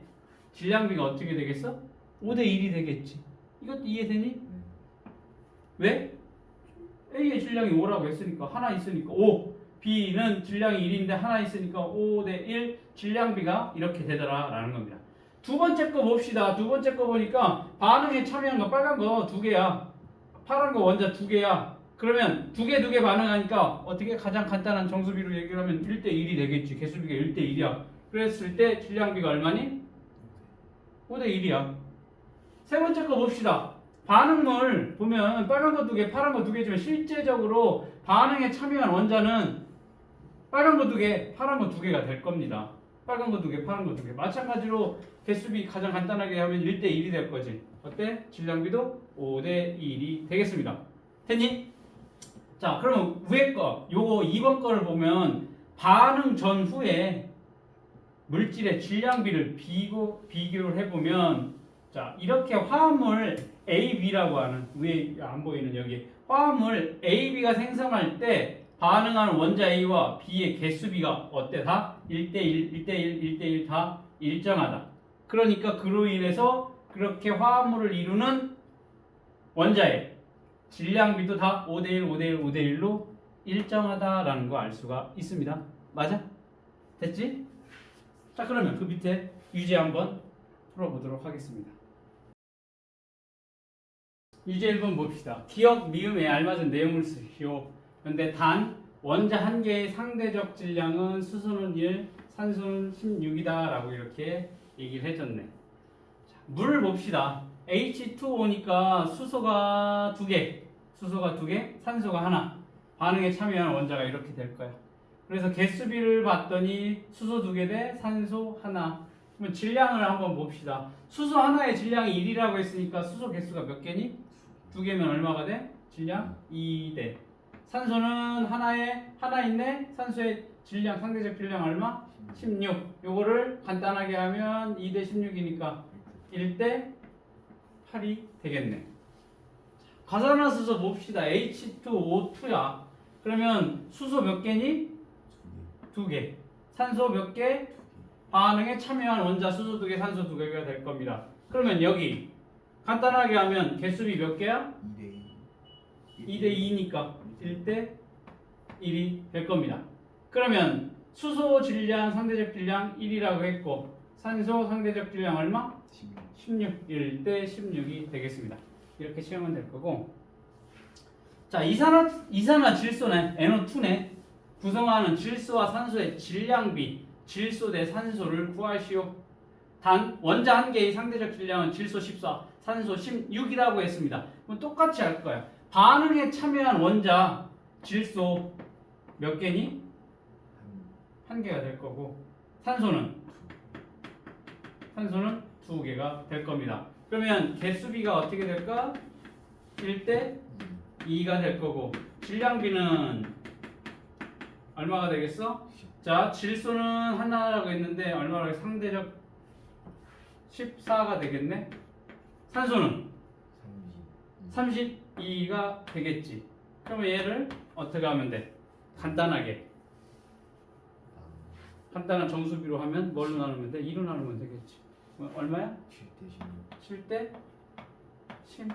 질량비가 어떻게 되겠어? 5대 1이 되겠지. 이것도 이해되니? 왜? A의 질량이 5라고 했으니까 하나 있으니까 5, B는 질량이 1인데 하나 있으니까 5대 1, 질량비가 이렇게 되더라 라는 겁니다. 두 번째 거 봅시다. 두 번째 거 보니까 반응에 참여한 거 빨간 거 두 개야, 파란 거 원자 두 개야. 그러면 두 개 반응하니까 어떻게 가장 간단한 정수비로 얘기를 하면 1대 1이 되겠지. 개수비가 1대 1이야. 그랬을 때 질량비가 얼마니? 5대 1이야. 세 번째 거 봅시다. 반응물 보면 빨간 거 두 개, 파란 거 두 개지만 실제적으로 반응에 참여한 원자는 빨간 거 두 개, 파란 거 두 개가 될 겁니다. 빨간 거 두 개, 파란 거 두 개. 마찬가지로 개수비 가장 간단하게 하면 1대 1이 될 거지. 어때? 질량비도 5대 1이 되겠습니다. 됐니? 자, 그러면 위에 거, 요거 2번 거를 보면 반응 전후에 물질의 질량비를 비교를 해보면, 자, 이렇게 화합물 A, B라고 하는, 위에 안 보이는 여기 화합물 A, B가 생성할 때 반응하는 원자 A와 B의 개수비가 어때? 다 1대1, 1대1, 1대1 다 일정하다. 그러니까 그로 인해서 그렇게 화합물을 이루는 원자의 질량비도 다 5대1, 5대1, 5대1로 일정하다라는 거 알 수가 있습니다. 맞아? 됐지? 자, 그러면 그 밑에 유제 한번 풀어보도록 하겠습니다. 유제 1번 봅시다. 기억 미음에 알맞은 내용을 쓰시오. 그런데 단 원자 한 개의 상대적 질량은 수소는 1, 산소는 16이다 라고 이렇게 얘기를 해줬네. 자, 물을 봅시다. H2O니까 수소가 2개, 산소가 하나. 반응에 참여한 원자가 이렇게 될 거야. 그래서 개수비를 봤더니 수소 2개 대 산소 하나. 그러면 질량을 한번 봅시다. 수소 하나의 질량이 1이라고 했으니까 수소 개수가 몇 개니? 2개면 얼마가 돼? 질량 2대. 산소는 하나 있네. 산소의 질량, 상대적 질량 얼마? 16. 요거를 간단하게 하면 2 대 16이니까 1 대 8이 되겠네. 가산화수소 봅시다. H2O2야. 그러면 수소 몇 개니? 2개. 산소 몇 개? 반응에 참여한 원자 수소 2개, 산소 2개가 될 겁니다. 그러면 여기 간단하게 하면 개수비 몇 개야? 2대 2니까 1대 1이 될 겁니다. 그러면 수소 질량, 상대적 질량 1이라고 했고 산소 상대적 질량 얼마? 16. 1대 16이 되겠습니다. 이렇게 시험은 될 거고, 자 이산화질소네, NO2네, 구성하는 질소와 산소의 질량비, 질소 대 산소를 구하시오. 단 원자 한 개의 상대적 질량은 질소 14, 산소 16이라고 했습니다. 그럼 똑같이 할 거야. 반응에 참여한 원자 질소 몇 개니? 한 개가 될 거고, 산소는 2개가 될 겁니다. 그러면 개수비가 어떻게 될까? 1대 2가 될 거고, 질량비는 얼마가 되겠어? 자, 질소는 하나라고 했는데 얼마라고 했어? 상대적 14가 되겠네. 산소는 32가 되겠지. 그러면 얘를 어떻게 하면 돼? 간단한 정수비로 하면 뭘로 나누면 돼? 2로 나누면 되겠지. 얼마야? 7대 16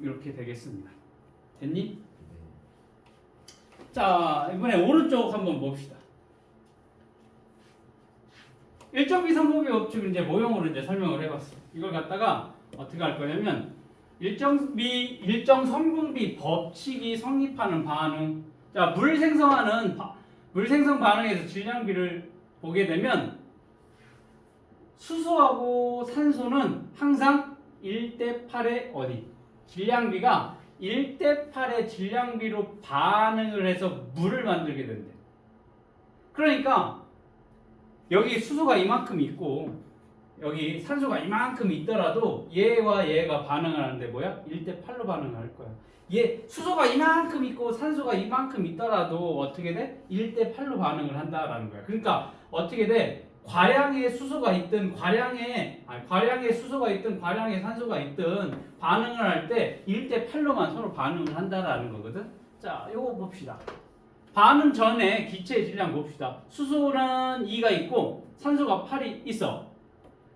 이렇게 되겠습니다. 됐니? 자, 이번에 오른쪽 한번 봅시다. 일정비상법의 법칙을 이제 모형으로 이제 설명을 해봤어. 이걸 갖다가 어떻게 할 거냐면 일정 성분비 법칙이 성립하는 반응. 자, 물 생성 반응에서 질량비를 보게 되면 수소하고 산소는 항상 1대 8의 어디? 질량비가 1대 8의 질량비로 반응을 해서 물을 만들게 된대. 그러니까 여기 수소가 이만큼 있고 여기 산소가 이만큼 있더라도 얘와 얘가 반응을 하는데 뭐야? 1대 8로 반응을 할 거야. 얘 수소가 이만큼 있고 산소가 이만큼 있더라도 어떻게 돼? 1대 8로 반응을 한다라는 거야. 그러니까 어떻게 돼? 과량의 수소가 있든 과량의 산소가 있든 반응을 할 때 1대 8로만 서로 반응을 한다라는 거거든. 자, 요거 봅시다. 반응 전에 기체의 질량 봅시다. 수소는 2가 있고 산소가 8이 있어.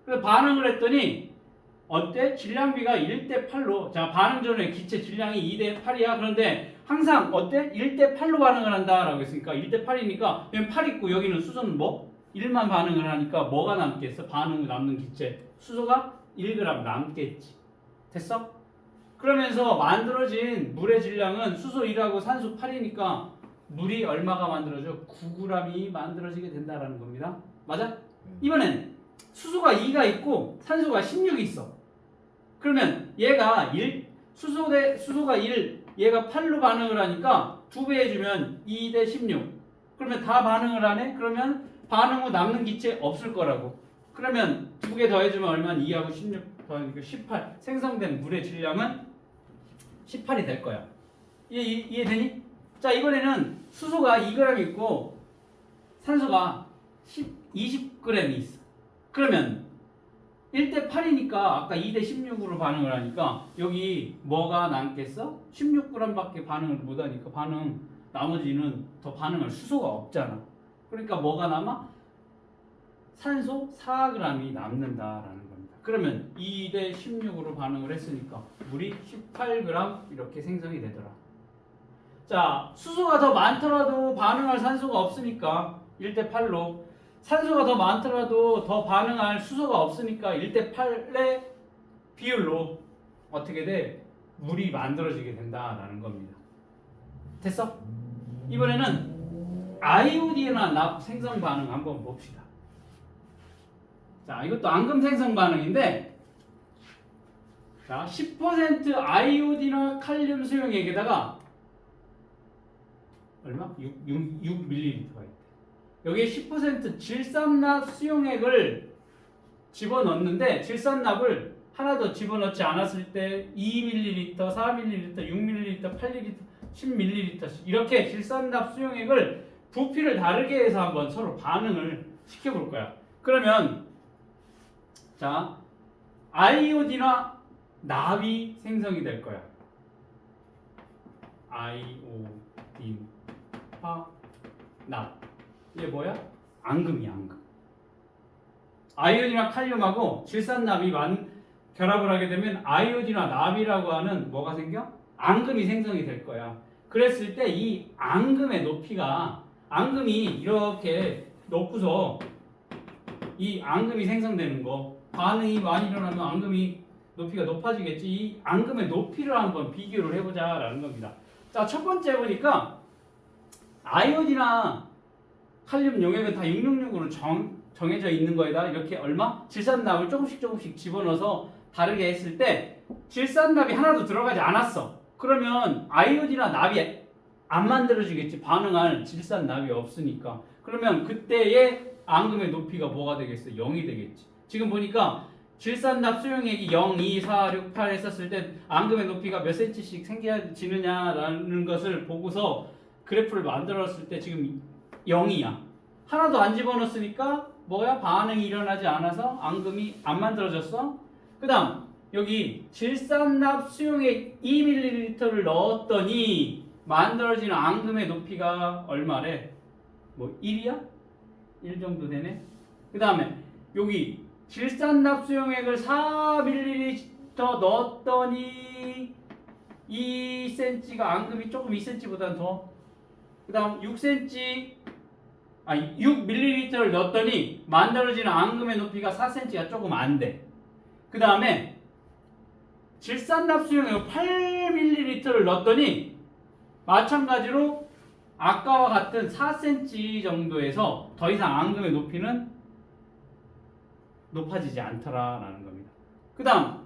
그래서 반응을 했더니 어때? 질량비가 1대 8로. 자, 반응 전에 기체 질량이 2대 8이야. 그런데 항상 어때? 1대 8로 반응을 한다라고 했으니까 1대 8이니까 여기 8 있고 여기는 수소는 뭐? 1만 반응을 하니까 뭐가 남겠어? 반응 남는 기체. 수소가 1g 남겠지. 됐어? 그러면서 만들어진 물의 질량은 수소 1하고 산소 8이니까 물이 얼마가 만들어져? 9g이 만들어지게 된다라는 겁니다. 맞아? 이번엔 수소가 2가 있고 산소가 16이 있어. 그러면 얘가 수소가 1, 얘가 8로 반응을 하니까 2배 해주면 2 대 16. 그러면 다 반응을 하네? 그러면 반응 후 남는 기체 없을 거라고. 그러면 2개 더해주면 얼마나? 2하고 16 더하니까 18. 생성된 물의 질량은 18이 될 거야. 이해되니? 자, 이번에는 수소가 2g 있고 산소가 20g이 있어. 그러면 1대 8이니까 아까 2대 16으로 반응을 하니까 여기 뭐가 남겠어? 16g밖에 반응을 못하니까 나머지는 더 반응할 수소가 없잖아. 그러니까 뭐가 남아? 산소 4g이 남는다라는 겁니다. 그러면 2대 16으로 반응을 했으니까 물이 18g 이렇게 생성이 되더라. 자, 수소가 더 많더라도 반응할 산소가 없으니까 1대 8로, 산소가 더 많더라도 더 반응할 수소가 없으니까 1대 8의 비율로 어떻게 돼? 물이 만들어지게 된다라는 겁니다. 됐어? 이번에는 아이오딘화 납 생성 반응 한번 봅시다. 자, 이것도 앙금 생성 반응인데, 자, 10% 아이오딘화 칼륨 수용액에다가 얼마? 6ml가 있대. 여기에 10% 질산납 수용액을 집어넣는데, 질산납을 하나 더 집어넣지 않았을 때 2ml, 4ml, 6ml, 8ml, 10ml 이렇게 질산납 수용액을 부피를 다르게 해서 한번 서로 반응을 시켜볼 거야. 그러면 자 아이오딘화 납이 생성이 될 거야. 아이오딘화 납. 이게 뭐야? 앙금이야, 앙금. 아이오딘과 칼륨하고 질산납이 결합을 하게 되면 아이오딘화 납이라고 하는 뭐가 생겨? 앙금이 생성이 될 거야. 그랬을 때 이 앙금의 높이가 앙금이 이렇게 놓고서 이 앙금이 생성되는 거 반응이 많이 일어나면 앙금이 높이가 높아지겠지. 이 앙금의 높이를 한번 비교를 해보자라는 겁니다. 자, 첫 번째 보니까 아이오딘이나 칼륨 용액은 다 666으로 정해져 있는 거에다 이렇게 얼마? 질산납을 조금씩 집어넣어서 다르게 했을 때 질산납이 하나도 들어가지 않았어. 그러면 아이오딘이나 납이 안 만들어지겠지. 반응할 질산납이 없으니까. 그러면 그때의 앙금의 높이가 뭐가 되겠어? 0이 되겠지. 지금 보니까 질산납 수용액이 0, 2, 4, 6, 8 했었을 때 앙금의 높이가 몇 cm씩 생겨지느냐라는 것을 보고서 그래프를 만들었을 때 지금 0이야. 하나도 안 집어넣었으니까 뭐야? 반응이 일어나지 않아서 앙금이 안 만들어졌어. 그 다음 여기 질산납 수용액 2ml를 넣었더니 만들어지는 앙금의 높이가 얼마래? 뭐 1이야? 1 정도 되네. 그 다음에 여기 질산납 수용액을 4ml 넣었더니 2cm가 앙금이 조금 2cm보다 더. 그 다음 6ml를 넣었더니 만들어지는 앙금의 높이가 4cm가 조금 안 돼. 그 다음에 질산납 수용액을 8ml를 넣었더니 마찬가지로 아까와 같은 4cm 정도에서 더 이상 앙금의 높이는 높아지지 않더라라는 겁니다. 그 다음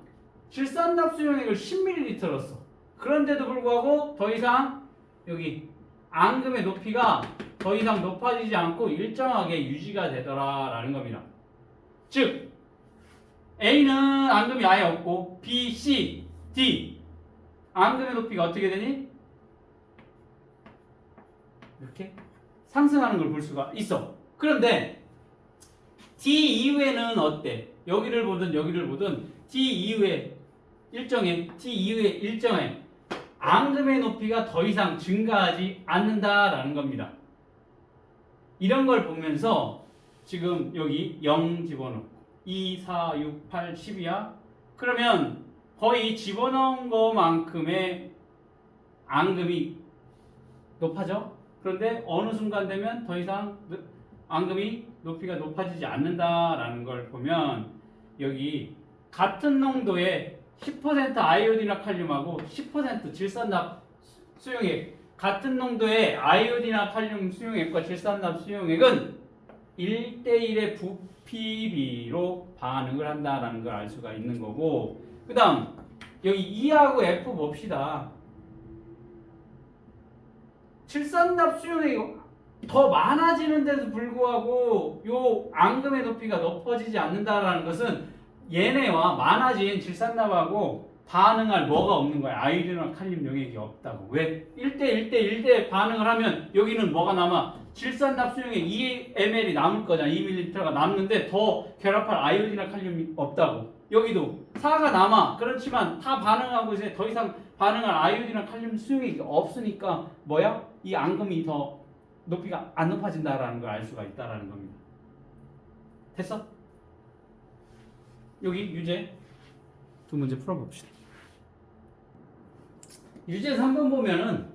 질산납 수용액을 10ml 넣었어. 그런데도 불구하고 더 이상 여기 앙금의 높이가 더 이상 높아지지 않고 일정하게 유지가 되더라라는 겁니다. 즉 A는 앙금이 아예 없고 B, C, D 앙금의 높이가 어떻게 되니? 이렇게 상승하는 걸 볼 수가 있어. 그런데 D 이후에는 어때? 여기를 보든 D 이후에 일정에 앙금의 높이가 더 이상 증가하지 않는다라는 겁니다. 이런 걸 보면서 지금 여기 0 집어넣고 2, 4, 6, 8, 10이야. 그러면 거의 집어넣은 것만큼의 앙금이 높아져. 그런데 어느 순간 되면 더 이상 앙금이 높이가 높아지지 않는다라는 걸 보면 여기 같은 농도의 10% 아이오딘화 칼륨하고 10% 질산납 수용액 같은 농도의 아이오딘화 칼륨 수용액과 질산납 수용액은 1대1의 부피비로 반응을 한다라는 걸 알 수가 있는 거고, 그 다음 여기 E하고 F 봅시다. 질산납 수용액이 더 많아지는데도 불구하고 요 앙금의 높이가 높아지지 않는다라는 것은 얘네와 많아진 질산납하고 반응할 뭐가 없는 거야. 아이오딘과 칼륨 용액이 없다고. 왜? 1대1대1대 반응을 하면 여기는 뭐가 남아? 질산납 수용액 2ml이 남을 거잖아. 2ml가 남는데 더 결합할 아이오딘과 칼륨이 없다고. 여기도 4가 남아. 그렇지만 다 반응하고 이제 더 이상 반응할 아이오딘과 칼륨 수용액이 없으니까 뭐야? 이 앙금이 더 높이가 안 높아진다라는 걸 알 수가 있다라는 겁니다. 됐어? 여기 유제 두 문제 풀어봅시다. 유제 3번 보면은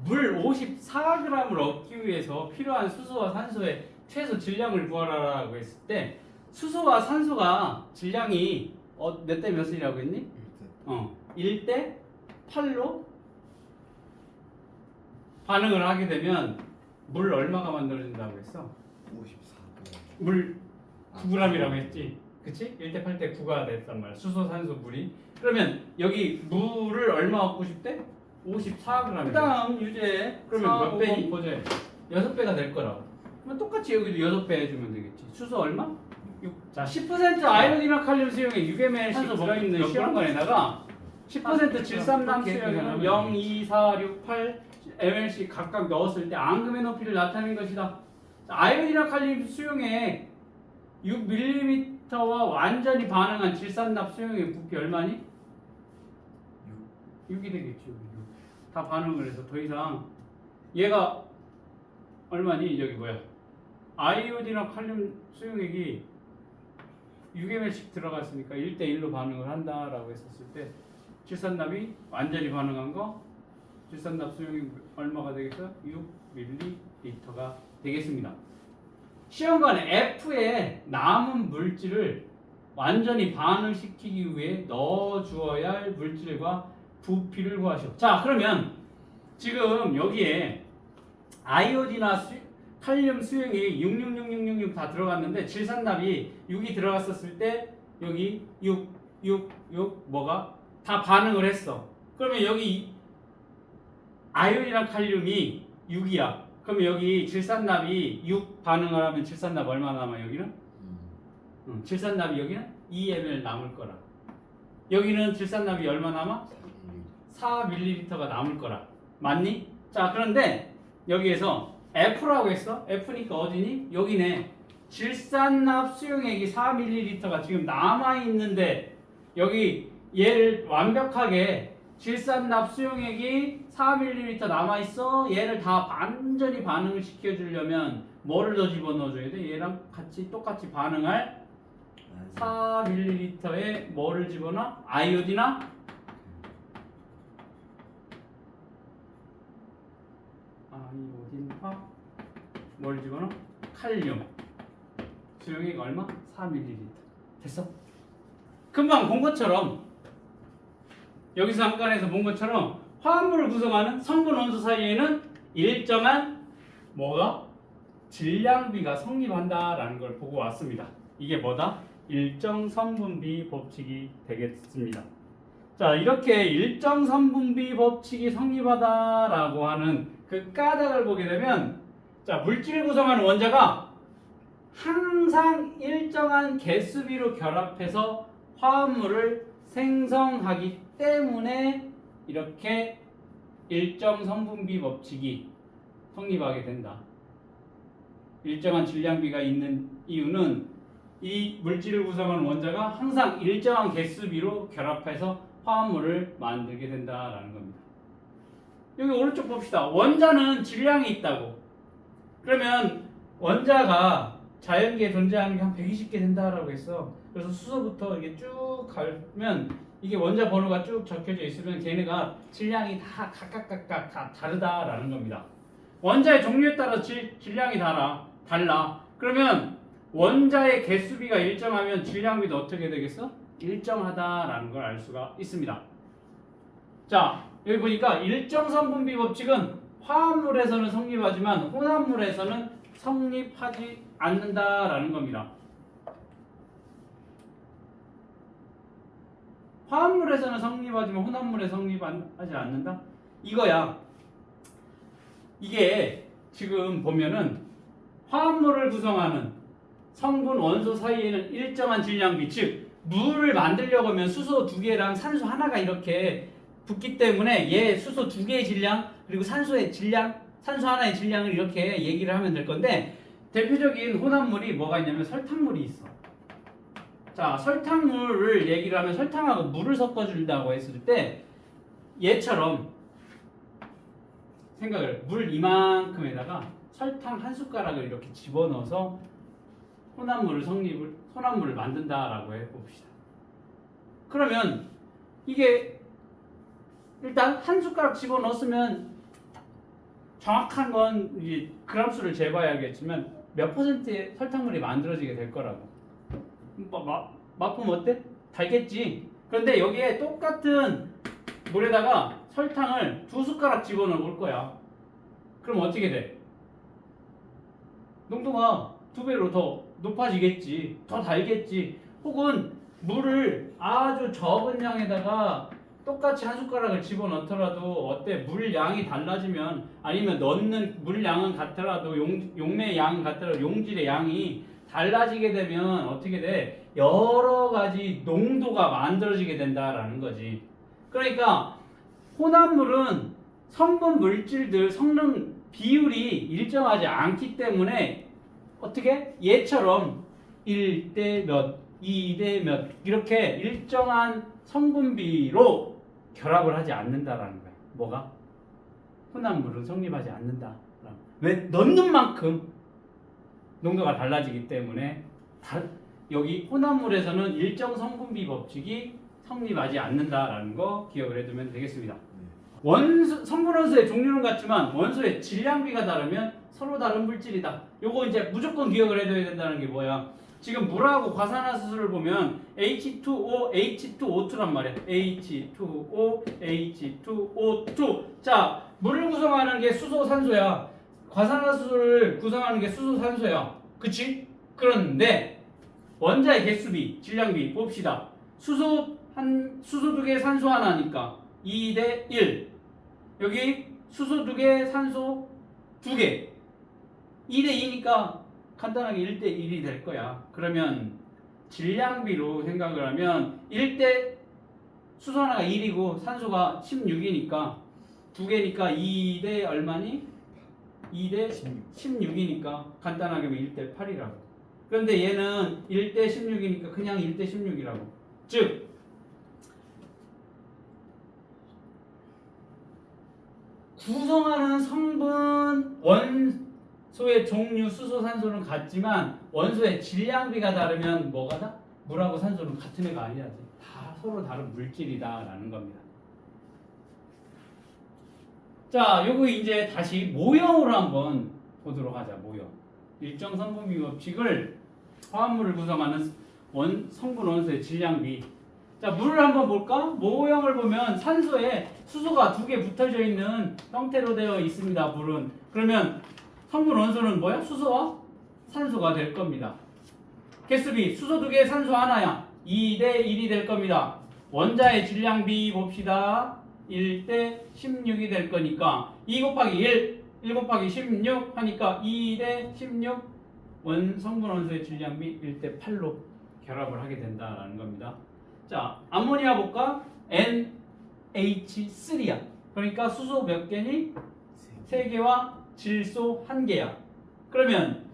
물 54g을 얻기 위해서 필요한 수소와 산소의 최소 질량을 구하라라고 했을 때 수소와 산소가 질량이 몇 대 몇이라고 했니? 1대 8로 반응을 하게 되면 물 얼마가 만들어진다고 했어? 54g. 물 9g이라고 했지. 그치? 1대 8대 9가 됐단 말이야. 수소, 산소, 물이. 그러면 여기 물을 얼마 얻고 싶대? 54g. 그 다음 유제 그러면 몇 배니? 보제 6배가 될 거라고. 그러면 똑같이 여기도 6배 해주면 되겠지. 수소 얼마? 6. 자, 10% 아이오딘과 칼륨 수용액 6ml씩 들어있는 시험관에다가 10% 질산납 수용액 0, 2, 4, 6, 8 ml씩 각각 넣었을 때 앙금의 높이를 나타낸 것이다. 아이오딘과 칼륨 수용액 6mm와 완전히 반응한 질산납 수용액 부피 얼마니? 6이 되겠죠. 6. 다 반응을 해서 더 이상 얘가 얼마니? 저기 뭐야? 아이오딘이나 칼륨 수용액이 6ml씩 들어갔으니까 1대1로 반응을 한다라고 했었을 때 질산납이 완전히 반응한 거 질산납 수용액 얼마가 되겠어요? 6ml가 되겠습니다. 시험관에 F에 남은 물질을 완전히 반응시키기 위해 넣어주어야 할 물질과 부피를 구하시오. 자, 그러면 지금 여기에 아이오디나 칼륨 수용이 66666 다 들어갔는데 질산납이 6이 들어갔었을 때 여기 6 뭐가 다 반응을 했어. 그러면 여기 아이오디나 칼륨이 6이야. 그러면 여기 질산납이 6 반응을 하면 질산납 얼마 남아 여기는? 질산납이 여기는 2ml 남을 거라. 여기는 질산납이 얼마 남아? 4ml가 남을 거라. 맞니? 자, 그런데 여기에서 F라고 했어? F니까 어디니? 여기네. 질산납 수용액이 4ml가 지금 남아있는데 여기 얘를 완벽하게 질산납 수용액이 4ml 남아있어. 얘를 다 완전히 반응을 시켜주려면 뭐를 더 집어넣어줘야 돼? 얘랑 같이 똑같이 반응할 4ml에 뭐를 집어넣어? 아이오디나? 아이오딘과 뭘 집어넣어? 칼륨 수용액 얼마? 4ml. 됐어? 금방 본 것처럼 여기서 잠깐에서 본 것처럼 화합물을 구성하는 성분 원소 사이에는 일정한 뭐가? 질량비가 성립한다라는 걸 보고 왔습니다. 이게 뭐다? 일정 선분비 법칙이 되겠습니다. 자, 이렇게 일정 선분비 법칙이 성립하다라고 하는 그 까닭을 보게 되면 자, 물질을 구성하는 원자가 항상 일정한 개수비로 결합해서 화합물을 생성하기 때문에 이렇게 일정 선분비 법칙이 성립하게 된다. 일정한 질량비가 있는 이유는 이 물질을 구성하는 원자가 항상 일정한 개수비로 결합해서 화합물을 만들게 된다라는 겁니다. 여기 오른쪽 봅시다. 원자는 질량이 있다고. 그러면 원자가 자연계에 존재하는 게 한 120개 된다라고 했어. 그래서 수소부터 이게 쭉 가면 이게 원자 번호가 쭉 적혀져 있으면 걔네가 질량이 다 각각 다 다르다라는 겁니다. 원자의 종류에 따라 질량이 달라. 그러면 원자의 개수비가 일정하면 질량비도 어떻게 되겠어? 일정하다라는 걸 알 수가 있습니다. 자, 여기 보니까 일정선분비 법칙은 화합물에서는 성립하지만 혼합물에서는 성립하지 않는다라는 겁니다. 화합물에서는 성립하지만 혼합물에 성립하지 않는다? 이거야. 이게 지금 보면은 화합물을 구성하는 성분 원소 사이에는 일정한 질량비, 즉 물을 만들려고 하면 수소 2개랑 산소 하나가 이렇게 붙기 때문에 얘 수소 2개의 질량 그리고 산소의 질량, 산소 하나의 질량을 이렇게 얘기를 하면 될 건데 대표적인 혼합물이 뭐가 있냐면 설탕물이 있어. 자, 설탕물을 얘기를 하면 설탕하고 물을 섞어준다고 했을 때 얘처럼 생각을 물 이만큼에다가 설탕 한 숟가락을 이렇게 집어넣어서 혼합물을 만든다라고 해봅시다. 그러면 이게 일단 한 숟가락 집어넣었으면 정확한 건 이제 그람수를 재봐야겠지만 몇 퍼센트의 설탕물이 만들어지게 될 거라고. 맛보면 어때? 달겠지. 그런데 여기에 똑같은 물에다가 설탕을 2숟가락 집어넣어 볼 거야. 그럼 어떻게 돼? 농도가 2배로 더 높아지겠지. 더 달겠지. 혹은 물을 아주 적은 양에다가 똑같이 한 숟가락을 집어넣더라도 어때? 물 양이 달라지면 아니면 넣는 물 양은 같더라도 용매의 양은 같더라도 용질의 양이 달라지게 되면 어떻게 돼? 여러 가지 농도가 만들어지게 된다라는 거지. 그러니까 혼합물은 성분 물질들 성능 비율이 일정하지 않기 때문에 어떻게? 얘처럼 1대 몇, 2대 몇 이렇게 일정한 성분비로 결합을 하지 않는다라는 거야. 뭐가? 혼합물은 성립하지 않는다. 왜? 넣는 만큼 농도가 달라지기 때문에 여기 혼합물에서는 일정 성분비 법칙이 성립하지 않는다라는 거 기억을 해두면 되겠습니다. 성분 원소의 종류는 같지만 원소의 질량비가 다르면 서로 다른 물질이다. 요거 이제 무조건 기억을 해둬야 된다는 게 뭐야? 지금 물하고 과산화수소를 보면 H2O, H2O2란 말이야. H2O, H2O2. 자, 물을 구성하는 게 수소, 산소야. 과산화수소를 구성하는 게 수소, 산소야. 그치? 그런데 원자의 개수비, 질량비 봅시다. 수소 2개, 산소 하나니까 2대 1. 여기 수소 2개, 산소 2개. 2대 2니까 간단하게 1대 1이 될 거야. 그러면 질량비로 생각을 하면 1대 수소 하나가 1이고 산소가 16이니까 2개니까 2대 얼마니? 2대 16이니까 간단하게 하면 1대 8이라고. 그런데 얘는 1대 16이니까 그냥 1대 16이라고. 즉 구성하는 성분 원소의 종류 수소 산소는 같지만 원소의 질량비가 다르면 뭐가 다? 물하고 산소는 같은 애가 아니라지. 다 서로 다른 물질이다 라는 겁니다. 자, 요거 이제 다시 모형으로 한번 보도록 하자. 모형. 일정 성분비 법칙을 화합물을 구성하는 성분 원소의 질량비. 자, 물을 한번 볼까? 모형을 보면 산소에 수소가 2개 붙어져 있는 형태로 되어 있습니다. 물은. 그러면 성분 원소는 뭐야? 수소와 산소가 될 겁니다. 개수비 수소 2개, 산소 하나야. 2대 1이 될 겁니다. 원자의 질량비 봅시다. 1대 16이 될 거니까 2 곱하기 1 곱하기 16 하니까 2대 16 성분 원소의 질량비 1대 8로 결합을 하게 된다라는 겁니다. 자, 암모니아 볼까? NH3야. 그러니까 수소 몇 개니? 3개와 질소 1개야. 그러면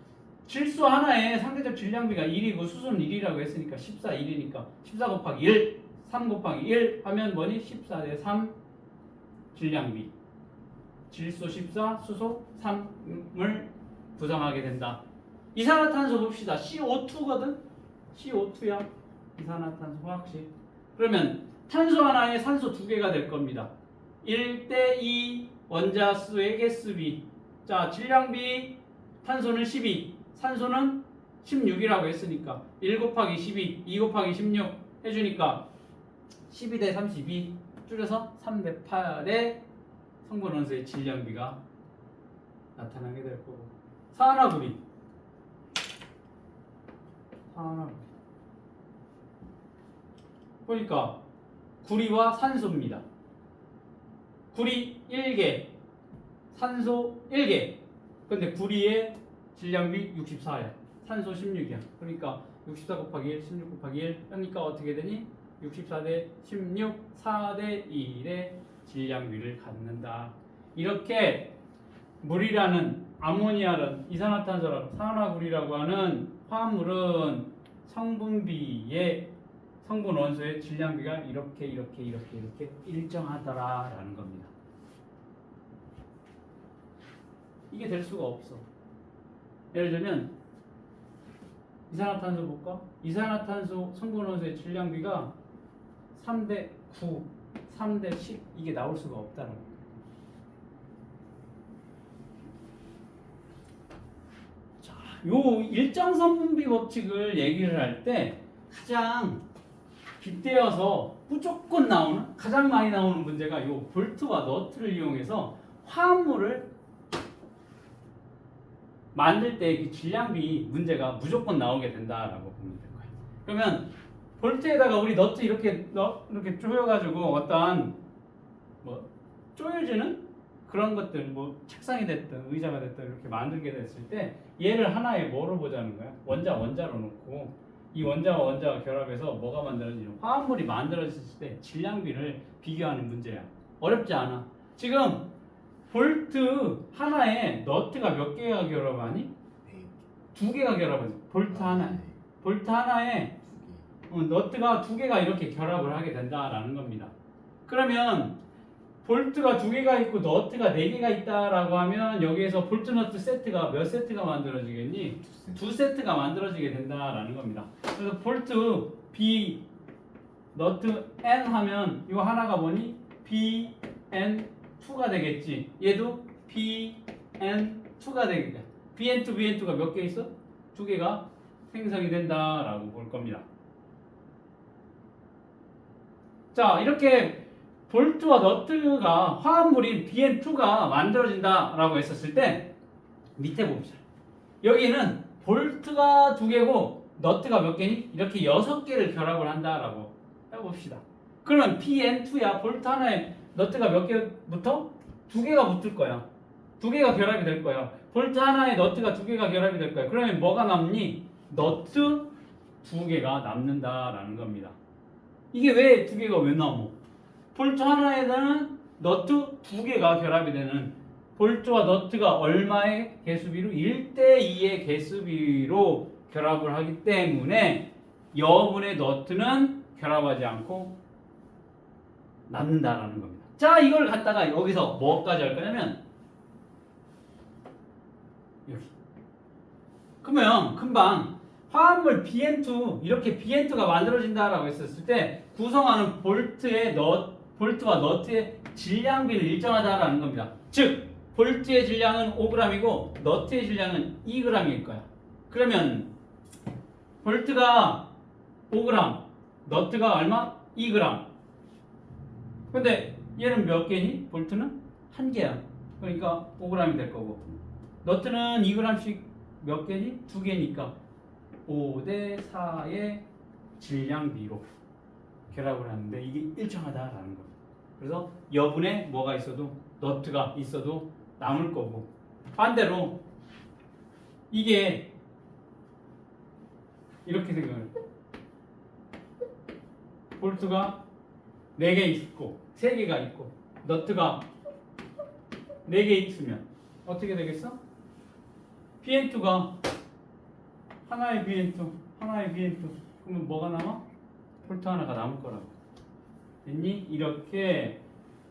질소 하나에 상대적 질량비가 1이고 수소는 1이라고 했으니까 14, 1이니까 14 곱하기 1, 3 곱하기 1 하면 뭐니? 14대 3 질량비. 질소 14, 수소 3을 구성하게 된다. 이산화탄소 봅시다. CO2거든? CO2야. 이산화탄소 화학식. 그러면 탄소 하나에 산소 2개가 될 겁니다. 1대 2 원자 수의 개수비. 자, 질량비 탄소는 12, 산소는 16이라고 했으니까 1 곱하기 12, 2 곱하기 16 해주니까 12대 32 줄여서 3대 8의 성분 원소의 질량비가 나타나게 될 거고. 산화구리. 보니까 구리와 산소입니다. 구리 1개, 산소 1개. 근데 구리의 질량비 64야. 산소 16이야. 그러니까 64 곱하기 1, 16 곱하기 1 하니까 어떻게 되니? 64대 16, 4대 1의 질량비를 갖는다. 이렇게 물이라는 아모니아라는 이산화탄소라는 산화구리라고 하는 화합물은 성분비의 성분 원소의 질량비가 이렇게 일정하더라라는 겁니다. 이게 될 수가 없어. 예를 들면 이산화탄소 볼까? 이산화탄소 성분 원소의 질량비가 3대 9, 3대 10 이게 나올 수가 없다는 거예요. 자, 요 일정 성분비 법칙을 얘기를 할 때 가장 빗대어서 무조건 나오는 가장 많이 나오는 문제가 요 볼트와 너트를 이용해서 화합물을 만들 때 그 질량비 문제가 무조건 나오게 된다라고 보면 될 거예요. 그러면 볼트에다가 우리 너트 이렇게 조여가지고 어떠한 뭐 조여지는 그런 것들 뭐 책상이 됐든 의자가 됐든 이렇게 만들게 됐을 때 얘를 하나의 뭐로 보자는 거야? 원자로 놓고 이 원자와 원자가 결합해서 뭐가 만들어지는 화합물이 만들어졌을 때 질량비를 비교하는 문제야. 어렵지 않아. 지금 볼트 하나에 너트가 몇 개가 결합하니? 2개가 결합하지. 볼트 하나에. 볼트 하나에 너트가 두 개가 이렇게 결합을 하게 된다라는 겁니다. 그러면 볼트가 두 개가 있고 너트가 네 개가 있다라고 하면 여기에서 볼트 너트 세트가 몇 세트가 만들어지겠니? 두 세트가 만들어지게 된다라는 겁니다. 그래서 볼트 B 너트 N 하면 이 하나가 뭐니? BN2가 되겠지. 얘도 BN2가 되겠다. BN2가 몇 개 있어? 두 개가 생성이 된다라고 볼 겁니다. 자, 이렇게 볼트와 너트가 화합물인 BN2가 만들어진다라고 했었을 때 밑에 봅시다. 여기는 볼트가 두 개고 너트가 몇 개니? 이렇게 6개를 결합을 한다라고 해봅시다. 그러면 BN2야 볼트 하나에 너트가 몇 개부터? 두 개가 붙을 거야. 두 개가 결합이 될 거야. 볼트 하나에 너트가 두 개가 결합이 될 거야. 그러면 뭐가 남니? 너트 두 개가 남는다라는 겁니다. 이게 왜 두 개가 왜 남어? 볼트 하나에는 너트 두 개가 결합이 되는 볼트와 너트가 얼마의 개수비로? 1대2의 개수비로 결합을 하기 때문에 여분의 너트는 결합하지 않고 남는다라는 겁니다. 자, 이걸 갖다가 여기서 뭐까지 할 거냐면 여기. 그러면 금방 화합물 BN2 이렇게 BN2가 만들어진다라고 했었을 때 구성하는 볼트와 너트의 질량비는 일정하다라는 겁니다. 즉 볼트의 질량은 5g이고 너트의 질량은 2g일 거야. 그러면 볼트가 5g, 너트가 얼마? 2g. 근데 얘는 몇 개니? 볼트는 한 개야. 그러니까 5g이 될 거고 너트는 2g씩 몇 개니? 두 개니까 5대 4의 질량비로 결합을 하는데 이게 일정하다라는 겁니다. 그래서 여분에 뭐가 있어도 너트가 있어도 남을 거고 반대로 이게 이렇게 생각해요. 볼트가 4개 있고 3개가 있고 너트가 4개 있으면 어떻게 되겠어? BN2가 하나의 BN2 그러면 뭐가 남아? 볼트 하나가 남을 거라고. 됐니? 이렇게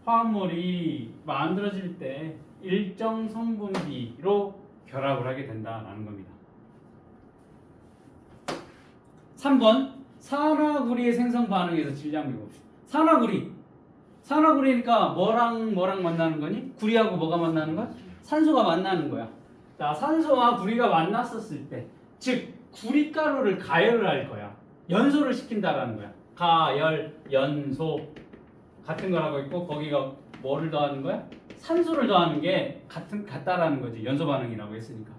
화합물이 만들어질 때 일정 성분비로 결합을 하게 된다라는 겁니다. 3번 산화구리의 생성 반응에서 질량비 봅시다. 산화구리니까 뭐랑 만나는 거니? 구리하고 뭐가 만나는 거야? 산소가 만나는 거야. 자, 산소와 구리가 만났었을 때, 즉 구리가루를 가열을 할 거야. 연소를 시킨다라는 거야. 가열, 연소 같은 거라고 있고 거기가 뭐를 더하는 거야? 산소를 더하는 게 같다라는 거지. 연소 반응이라고 했으니까.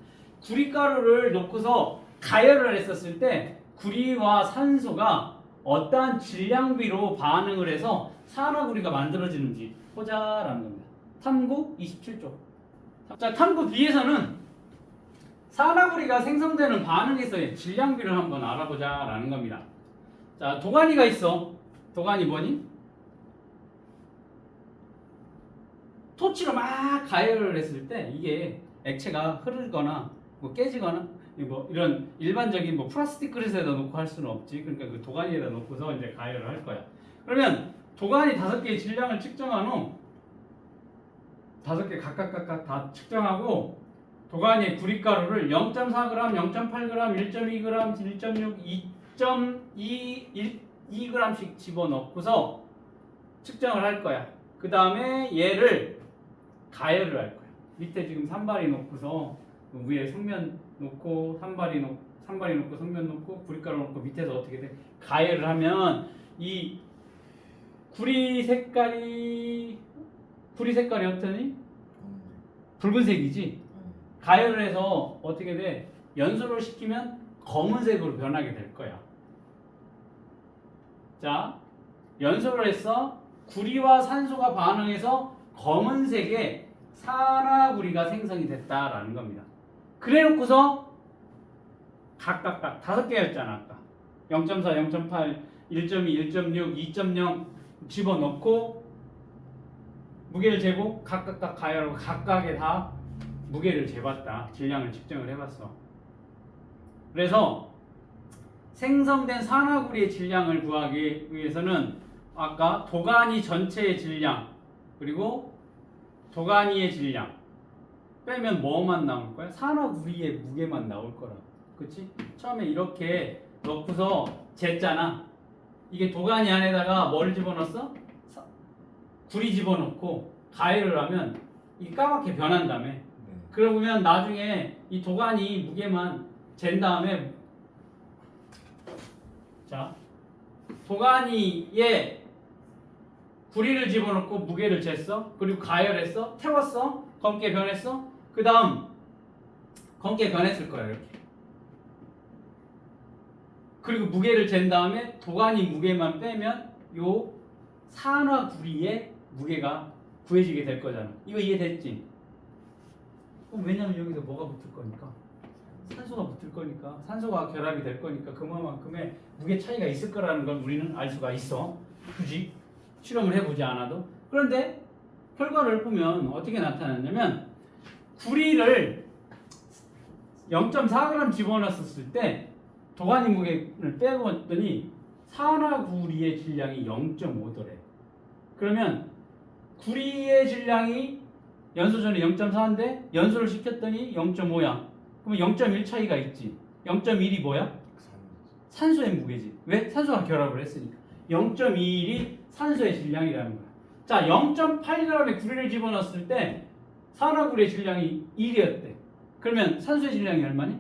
구리가루를 놓고서 가열을 했었을 때 구리와 산소가 어떠한 질량비로 반응을 해서 산화구리가 만들어지는지 보자라는 겁니다. 탐구 27조. 자, 탐구 B에서는 산화구리가 생성되는 반응에서의 질량비를 한번 알아보자라는 겁니다. 자, 도가니가 있어. 도가니 뭐니? 토치로 막 가열을 했을 때 이게 액체가 흐르거나 뭐 깨지거나 뭐 이런 일반적인 뭐 플라스틱 그릇에다 놓고 할 수는 없지. 그러니까 그 도가니에다 놓고서 이제 가열을 할 거야. 그러면 도가니 5개의 질량을 측정한 후 5개 각각 다 측정하고 도가니의 구리가루를 0.4g, 0.8g, 1.2g, 1.6, 2.2g씩 집어넣고서 측정을 할 거야. 그 다음에 얘를 가열을 할 거야. 밑에 지금 산발이 놓고서 위에 성면 놓고 산발이 놓고 성면 놓고 구리가루 놓고 밑에서 어떻게 돼? 가열을 하면 이 구리 색깔이 어떠니? 붉은색이지. 가열을 해서 어떻게 돼? 연소를 시키면 검은색으로 변하게 될 거야. 자, 연소를 했어. 구리와 산소가 반응해서 검은색의 산화구리가 생성이 됐다라는 겁니다. 그래 놓고서 각각 5개였잖아 아까. 0.4, 0.8, 1.2, 1.6, 2.0 집어넣고 무게를 재고 각각 가열하고 각각에 다 무게를 재봤다. 질량을 측정을 해봤어. 그래서 생성된 산화구리의 질량을 구하기 위해서는 아까 도가니 전체의 질량 그리고 도가니의 질량 빼면 뭐만 나올 거야? 산화구리의 무게만 나올 거라. 그치? 처음에 이렇게 넣고서 쟀잖아. 이게 도가니 안에다가 뭐를 집어넣었어? 구리 집어넣고 가열을 하면 이게 까맣게 변한다며. 그러면 나중에 이 도가니 무게만 잰 다음에 자 도가니에 구리를 집어넣고 무게를 쟀어. 그리고 가열했어. 태웠어. 검게 변했어. 그 다음 검게 변했을 거야 이렇게. 그리고 무게를 잰 다음에 도가니 무게만 빼면 요 산화구리의 무게가 구해지게 될 거잖아. 이거 이해됐지? 왜냐면 여기서 뭐가 붙을 거니까 산소가 붙을 거니까 산소가 결합이 될 거니까 그만큼의 무게 차이가 있을 거라는 걸 우리는 알 수가 있어. 굳이 실험을 해보지 않아도. 그런데 결과를 보면 어떻게 나타났냐면 구리를 0.4g 집어넣었을 때 도가니 무게를 빼봤더니 산화구리의 질량이 0.5더래. 그러면 구리의 질량이 연소전에 0.4인데 연소를 시켰더니 0.5야. 그러면 0.1 차이가 있지. 0.1이 뭐야? 산소의 무게지. 왜? 산소가 결합을 했으니까. 0.21이 산소의 질량이라는 거야. 자, 0.8g의 구리를 집어넣었을 때 산화구리의 질량이 1이었대. 그러면 산소의 질량이 얼마니?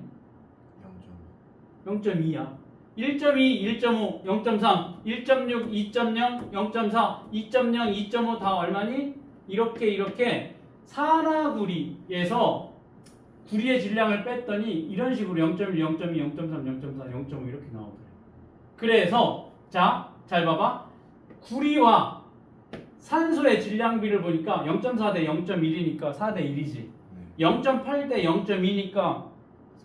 0.2야. 1.2, 1.5, 0.3, 1.6, 2.0, 0.4, 2.0, 2.5 다 얼마니? 이렇게 산화구리에서 구리의 질량을 뺐더니 이런 식으로 0.1, 0.2, 0.3, 0.4, 0.5 이렇게 나오더래. 그래서 자, 잘 봐봐. 구리와 산소의 질량비를 보니까 0.4 대 0.1이니까 4 대 1이지. 0.8 대 0.2니까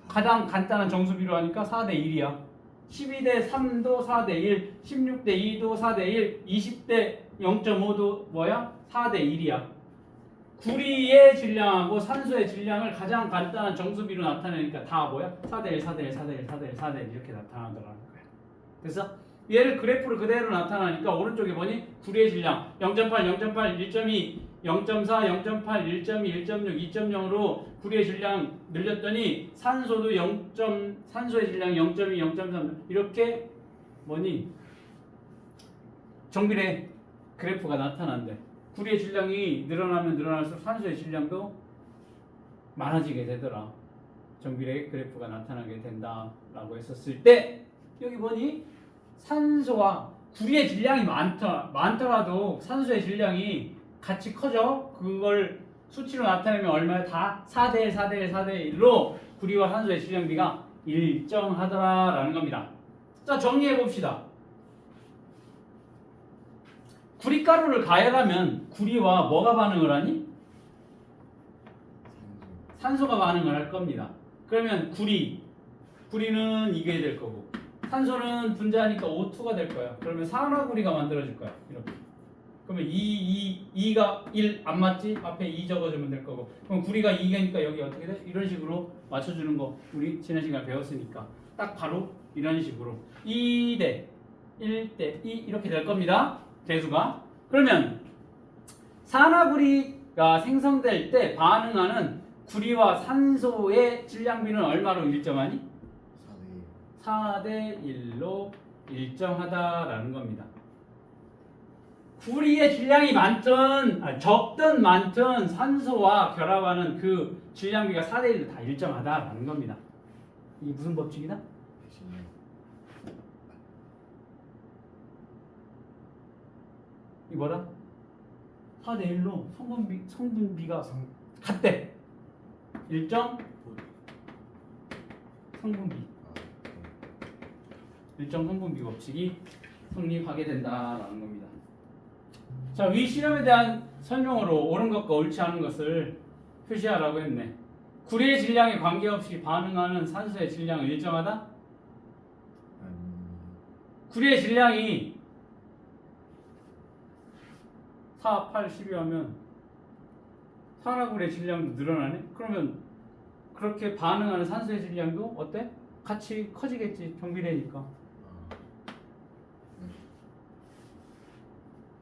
가장 간단한 정수비로 하니까 4 대 1이야. 12 대 3도 4 대 1, 16 대 2도 4 대 1, 20 대 0.5도 뭐야? 4 대 1이야. 구리의 질량하고 산소의 질량을 가장 간단한 정수비로 나타내니까 다 뭐야? 4 대 1, 4 대 1, 4 대 1, 4 대 1, 4 대 1 이렇게 나타나더라는 거야. 됐어? 얘를 그래프로 그대로 나타나니까 오른쪽에 보니 구리의 질량 0.8, 0.8, 1.2, 0.4, 0.8, 1.2, 1.6, 2.0으로 구리의 질량 늘렸더니 산소도 산소의 질량이 0.2, 0.3 이렇게 뭐니 정비례 그래프가 나타난대. 구리의 질량이 늘어나면 늘어날수록 산소의 질량도 많아지게 되더라. 정비례 그래프가 나타나게 된다라고 했었을 때 여기 보니 산소와 구리의 질량이 많더라도 산소의 질량이 같이 커져. 그걸 수치로 나타내면 얼마야? 다 4대 1, 4대 1, 4대 1로 구리와 산소의 질량비가 일정하더라라는 겁니다. 자, 정리해 봅시다. 구리가루를 가열하면 구리와 뭐가 반응을 하니? 산소가 반응을 할 겁니다. 그러면 구리는 이게 될 거고 산소는 분자하니까 O2가 될 거야. 그러면 산화구리가 만들어질 거야. 이렇게. 그러면 2가 1 안 맞지? 앞에 2 적어주면 될 거고. 그럼 구리가 2개니까 여기 어떻게 돼? 이런 식으로 맞춰주는 거 우리 지난 시간 배웠으니까 딱 바로 이런 식으로 2대 1대 2 이렇게 될 겁니다. 대수가. 그러면 산화구리가 생성될 때 반응하는 구리와 산소의 질량비는 얼마로 일정하니? 4대 1로 일정하다라는 겁니다. 구리의 질량이 적든 많든 산소와 결합하는 그 질량비가 4대 1로 다 일정하다라는 겁니다. 이게 무슨 법칙이다? 이 뭐라? 4대 1로 성분비가 같대. 일정 성분비. 일정 성분비 법칙이 성립하게 된다라는 겁니다. 자, 위 실험에 대한 설명으로 옳은 것과 옳지 않은 것을 표시하라고 했네. 구리의 질량에 관계없이 반응하는 산소의 질량은 일정하다? 구리의 질량이 4, 8, 12 하면 산화구리의 질량도 늘어나네? 그러면 그렇게 반응하는 산소의 질량도 어때? 같이 커지겠지. 정비례니까.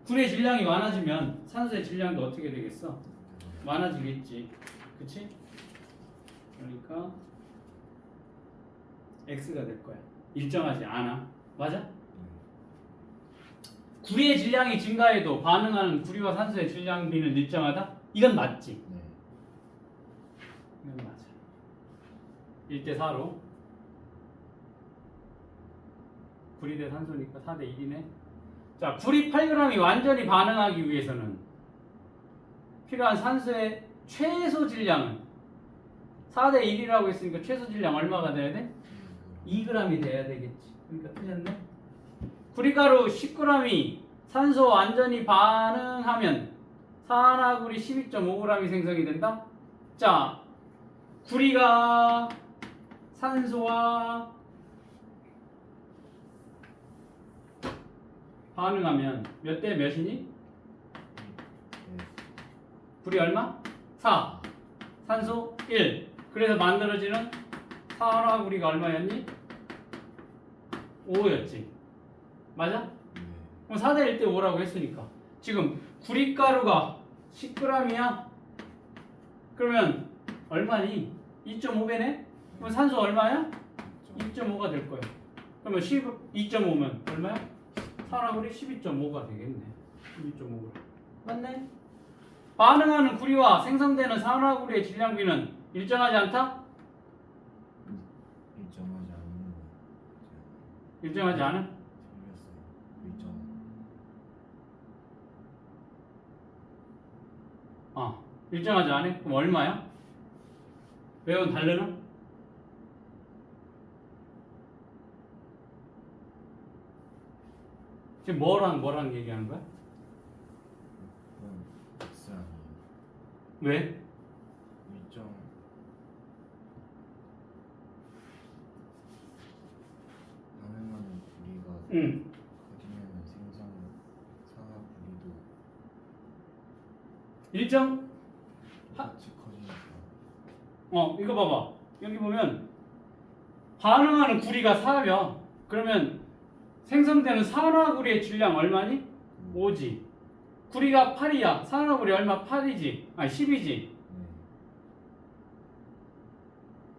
구리의 질량이 많아지면 산소의 질량도 어떻게 되겠어? 많아지겠지. 그치? 그러니까 X가 될 거야. 일정하지 않아. 맞아? 구리의 질량이 증가해도 반응하는 구리와 산소의 질량비는 일정하다? 이건 맞지? 네. 이건 맞아. 1대 4로 구리 대 산소니까 4대 1이네. 자, 구리 8g이 완전히 반응하기 위해서는 필요한 산소의 최소 질량은 4대 1이라고 했으니까 최소 질량 얼마가 돼야 돼? 2g이 돼야 되겠지. 그러니까 틀렸네. 구리가루 10g이 산소 완전히 반응하면 산화구리 12.5g이 생성이 된다. 자, 구리가 산소와 반응하면 몇 대 몇이니? 구리 얼마? 4. 산소 1. 그래서 만들어지는 산화구리가 얼마였니? 5였지. 맞아? 그럼 4대 1대 5라고 했으니까 지금 구리가루가 10g이야? 그러면 얼마니? 2.5배네? 그럼 산소 얼마야? 2.5가 될 거야. 그러면 2.5면 얼마야? 산화구리 12.5가 되겠네. 12.5g. 맞네? 반응하는 구리와 생성되는 산화구리의 질량비는 일정하지 않다? 일정하지 않은 거. 일정하지 않아? 틀렸어요. 일정. 일정하지 않아? 그럼 얼마야? 왜요? 다르나? 지금 뭐랑 얘기하는 거야? 그건 X 아니에요. 왜? 일정. 반응하는 구리가 커지면 생성 산화 구리도 일정? 같이 커지니까. 이거 봐봐. 여기 보면 반응하는 구리가 4면 그러면 생성되는 산화구리의 질량 얼마니? 5지. 구리가 8이야. 산화구리 얼마? 8이지. 아니 10이지. 네.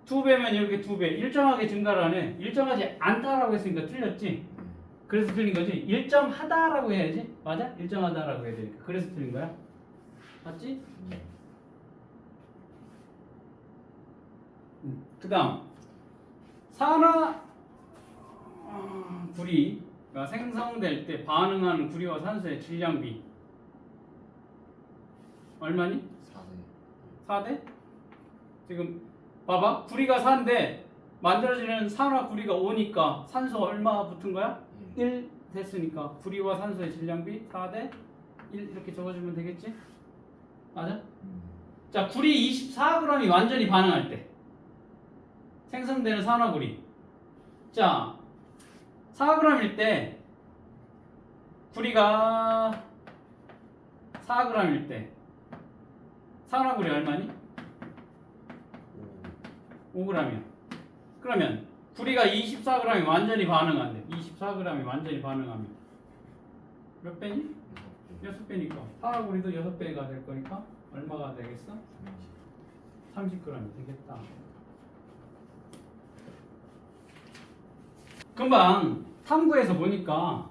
2배면 이렇게 2배. 일정하게 증가를 하네. 일정하지 않다라고 했으니까 틀렸지. 네. 그래서 틀린 거지. 일정하다라고 해야지. 맞아? 일정하다라고 해야 되니까. 그래서 틀린 거야. 맞지? 네. 그 다음 산화 구리가 생성될 때 반응하는 구리와 산소의 질량비 얼마니? 4대. 4대? 지금 봐봐. 구리가 4인데 만들어지는 산화 구리가 5니까 산소 얼마 붙은 거야? 1 됐으니까 구리와 산소의 질량비 4대 1 이렇게 적어주면 되겠지? 맞아? 자, 구리 24g이 완전히 반응할 때 생성되는 산화구리. 자, 4g일 때 구리가 4g일 때 산화구리 얼마니? 5g이야. 그러면 구리가 24g이 완전히 반응한대. 24g이 완전히 반응하면 몇 배니? 6배니까 산화구리도 6배가 될 거니까 얼마가 되겠어? 30g이 되겠다. 금방 탐구에서 보니까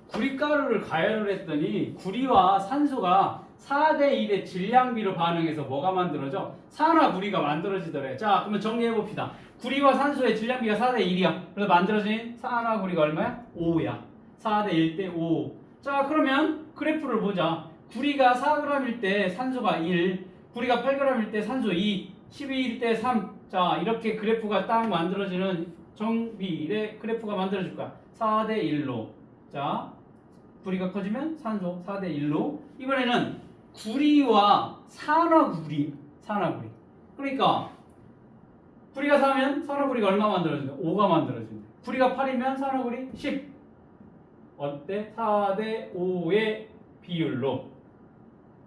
구리가루를 가열을 했더니 구리와 산소가 4대 1의 질량비로 반응해서 뭐가 만들어져? 산화구리가 만들어지더래. 자, 그러면 정리해 봅시다. 구리와 산소의 질량비가 4대 1이야. 그래서 만들어진 산화구리가 얼마야? 5야. 4대 1대 5. 자, 그러면 그래프를 보자. 구리가 4g일 때 산소가 1, 구리가 8g일 때 산소 2, 12일 때 3. 자, 이렇게 그래프가 딱 만들어지는 정비의 그래프가 만들어질 거야. 4대 1로. 자, 구리가 커지면 산소 4대 1로. 이번에는 구리와 산화구리. 그러니까 구리가 4면 산화구리가 얼마 만들어진다? 5가 만들어진다. 구리가 8이면 산화구리 10. 어때? 4대 5의 비율로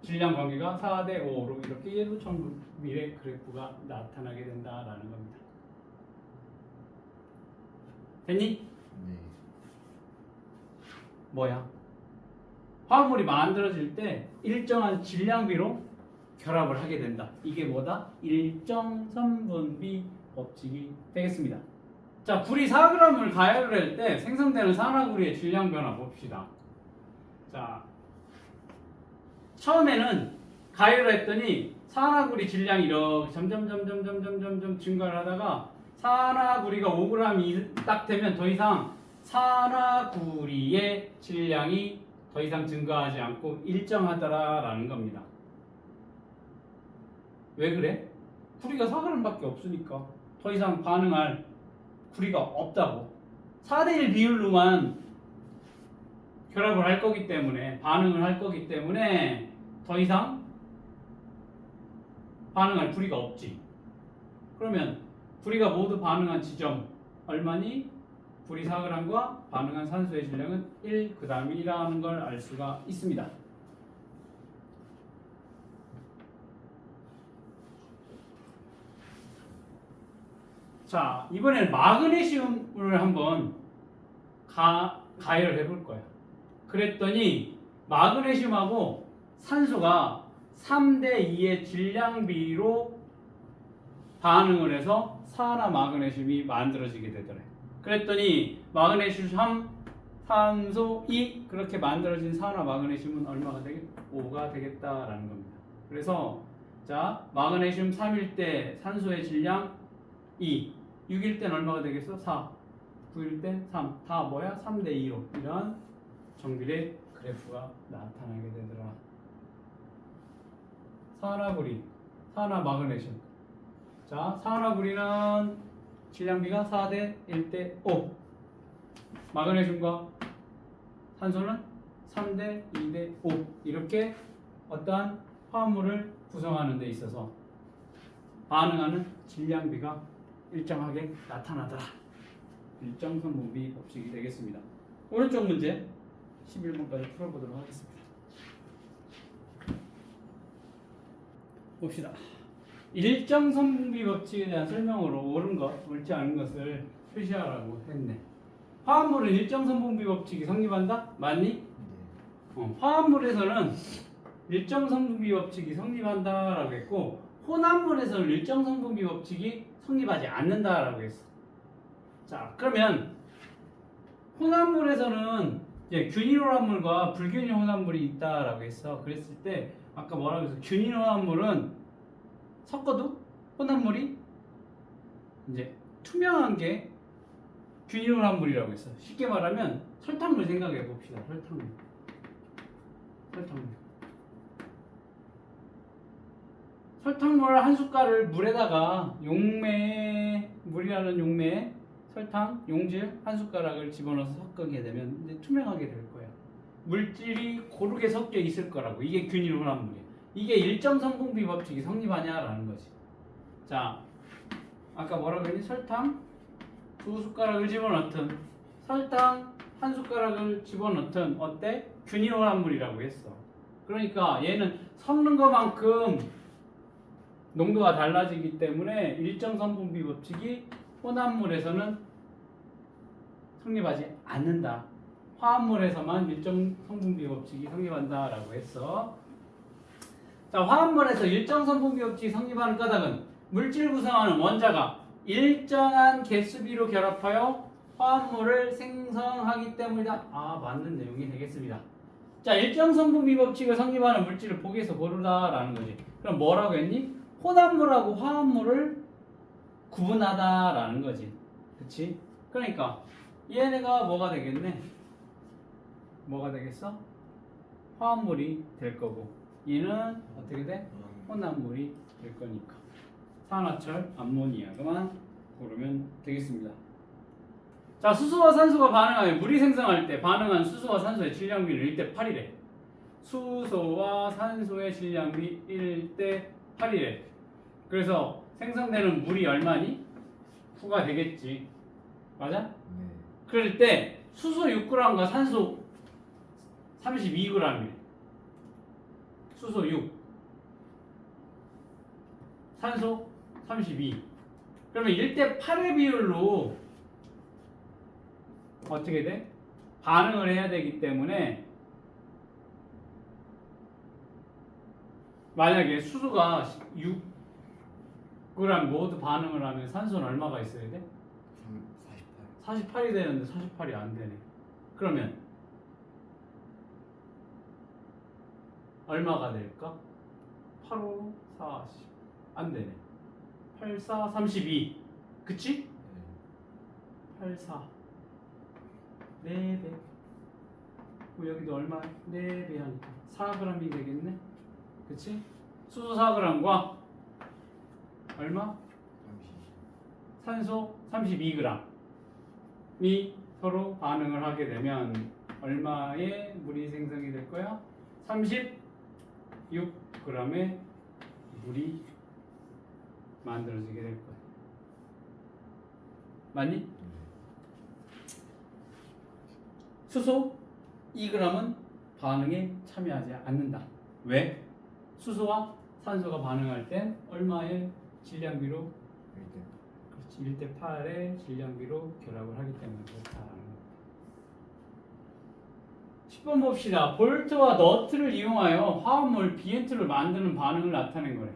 질량 관계가 4대 5로 이렇게 얘도 정비의 그래프가 나타나게 된다라는 겁니다. 됐니? 네. 뭐야? 화합물이 만들어질 때 일정한 질량비로 결합을 하게 된다. 이게 뭐다? 일정선분비 법칙이 되겠습니다. 자, 구리 4g을 가열을 할 때 생성되는 산화구리의 질량 변화 봅시다. 자, 처음에는 가열을 했더니 산화구리 질량이 이렇게 점점 증가를 하다가 산화구리가 5g이 딱 되면 더 이상 산화구리의 질량이 더 이상 증가하지 않고 일정하더라라는 겁니다. 왜 그래? 구리가 4g밖에 없으니까 더 이상 반응할 구리가 없다고. 4대1 비율로만 결합을 할 거기 때문에 반응을 할 거기 때문에 더 이상 반응할 구리가 없지. 그러면 구리가 모두 반응한 지점 얼마니? 구리 4g과 반응한 산소의 질량은 1g이라는 걸 알 수가 있습니다. 자, 이번에는 마그네슘을 한번 가열해 볼 거야. 그랬더니 마그네슘하고 산소가 3대2의 질량비로 반응을 해서 산화 마그네슘이 만들어지게 되더래. 그랬더니 마그네슘 3, 산소 2 그렇게 만들어진 산화 마그네슘은 얼마가 되겠? 5가 되겠다라는 겁니다. 그래서 자, 마그네슘 3일 때 산소의 질량 2, 6일 땐 얼마가 되겠어? 4, 9일 땐 3. 다 뭐야? 3대2로 이런 정비례 그래프가 나타나게 되더라. 산화구리, 산화 마그네슘. 자, 산화구리는 질량비가 4대 1대 5. 마그네슘과 산소는 3대 2대 5. 이렇게 어떠한 화합물을 구성하는 데 있어서 반응하는 질량비가 일정하게 나타나더라. 일정선분비 법칙이 되겠습니다. 오른쪽 문제 11번까지 풀어보도록 하겠습니다. 봅시다. 일정선분비 법칙에 대한 설명으로 옳은 것, 옳지 않은 것을 표시하라고 했네. 화합물은 일정선분비 법칙이 성립한다? 맞니? 화합물에서는 일정선분비 법칙이 성립한다라고 했고 혼합물에서는 일정선분비 법칙이 성립하지 않는다라고 했어. 자, 그러면 혼합물에서는 이제 균일 혼합물과 불균일 혼합물이 있다라고 했어. 그랬을 때 아까 뭐라고 했어? 균일 혼합물은 섞어도 혼합물이 이제 투명한 게 균일 혼합물이라고 했어. 쉽게 말하면 설탕물 생각해 봅시다. 설탕물. 설탕물 한 숟갈을 물에다가 물이라는 용매에 설탕, 용질 한 숟가락을 집어넣어서 섞게 되면 이제 투명하게 될 거야. 물질이 고르게 섞여 있을 거라고. 이게 균일 혼합물이야. 이게 일정선분비 법칙이 성립하냐라는 거지. 자, 아까 뭐라고 했니? 설탕 두 숟가락을 집어넣든 설탕 한 숟가락을 집어넣든 어때? 균일 혼합물이라고 했어. 그러니까 얘는 섞는 것만큼 농도가 달라지기 때문에 일정선분비 법칙이 혼합물에서는 성립하지 않는다. 화합물에서만 일정선분비 법칙이 성립한다라고 했어. 자, 화합물에서 일정선분비 법칙이 성립하는 까닭은 물질 구성하는 원자가 일정한 개수비로 결합하여 화합물을 생성하기 때문이다. 아, 맞는 내용이 되겠습니다. 자, 일정선분비 법칙을 성립하는 물질을 보기에서 고르다라는 거지. 그럼 뭐라고 했니? 혼합물하고 화합물을 구분하다라는 거지. 그치? 그러니까 얘네가 뭐가 되겠네? 뭐가 되겠어? 화합물이 될 거고 얘는 어떻게 돼? 혼합물이 될 거니까 산화철 암모니아만 고르면 되겠습니다. 자, 수소와 산소가 반응하여 물이 생성할 때 반응한 수소와 산소의 질량비는 1대 8이래. 수소와 산소의 질량비 1대 8이래. 그래서 생성되는 물이 얼마니? 9가 되겠지. 맞아? 네. 그럴 때 수소 6g과 산소 32g이래. 수소 6, 산소 32. 그러면 1대 8의 비율로 어떻게 돼? 반응을 해야 되기 때문에 만약에 수소가 6g 모두 반응을 하면 산소는 얼마가 있어야 돼? 48. 48이 되는데 48이 안 되네. 그러면 얼마가 될까? 8, 5, 40. 안 되네. 8, 4, 32. 그치? 8, 4. 4배. 여기도 얼마? 4배 하니까 4g이 되겠네. 그치? 수소 4g과 얼마? 30. 산소 32g이 서로 반응을 하게 되면 얼마의 물이 생성이 될 거야? 36g의 물이 만들어지게 될 거야. 맞니? 수소 2g은 반응에 참여하지 않는다. 왜? 수소와 산소가 반응할 땐 얼마의 질량비로? 1대 8의 질량비로 결합을 하기 때문에 그렇다는 겁니다. 10번 봅시다. 볼트와 너트를 이용하여 화합물 비엔트를 만드는 반응을 나타낸 거래.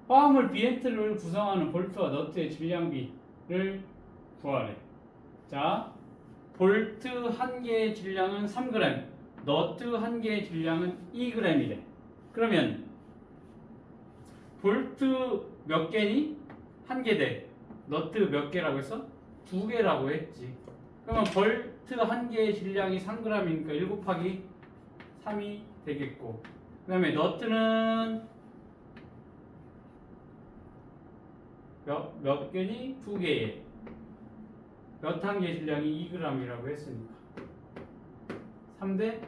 화합물 비엔트를 구성하는 볼트와 너트의 질량비를 구하래. 자, 볼트 한 개의 질량은 3g, 너트 한 개의 질량은 2g이래. 그러면 볼트 몇 개니? 한 개 대. 너트 몇 개라고 했어? 2개라고 했지. 그러면 볼트 한 개의 질량이 3g이니까 1 곱하기 3이 되겠고, 그 다음에 너트는 몇 개니? 2개에 몇 한 개 질량이 2g이라고 했으니까 3대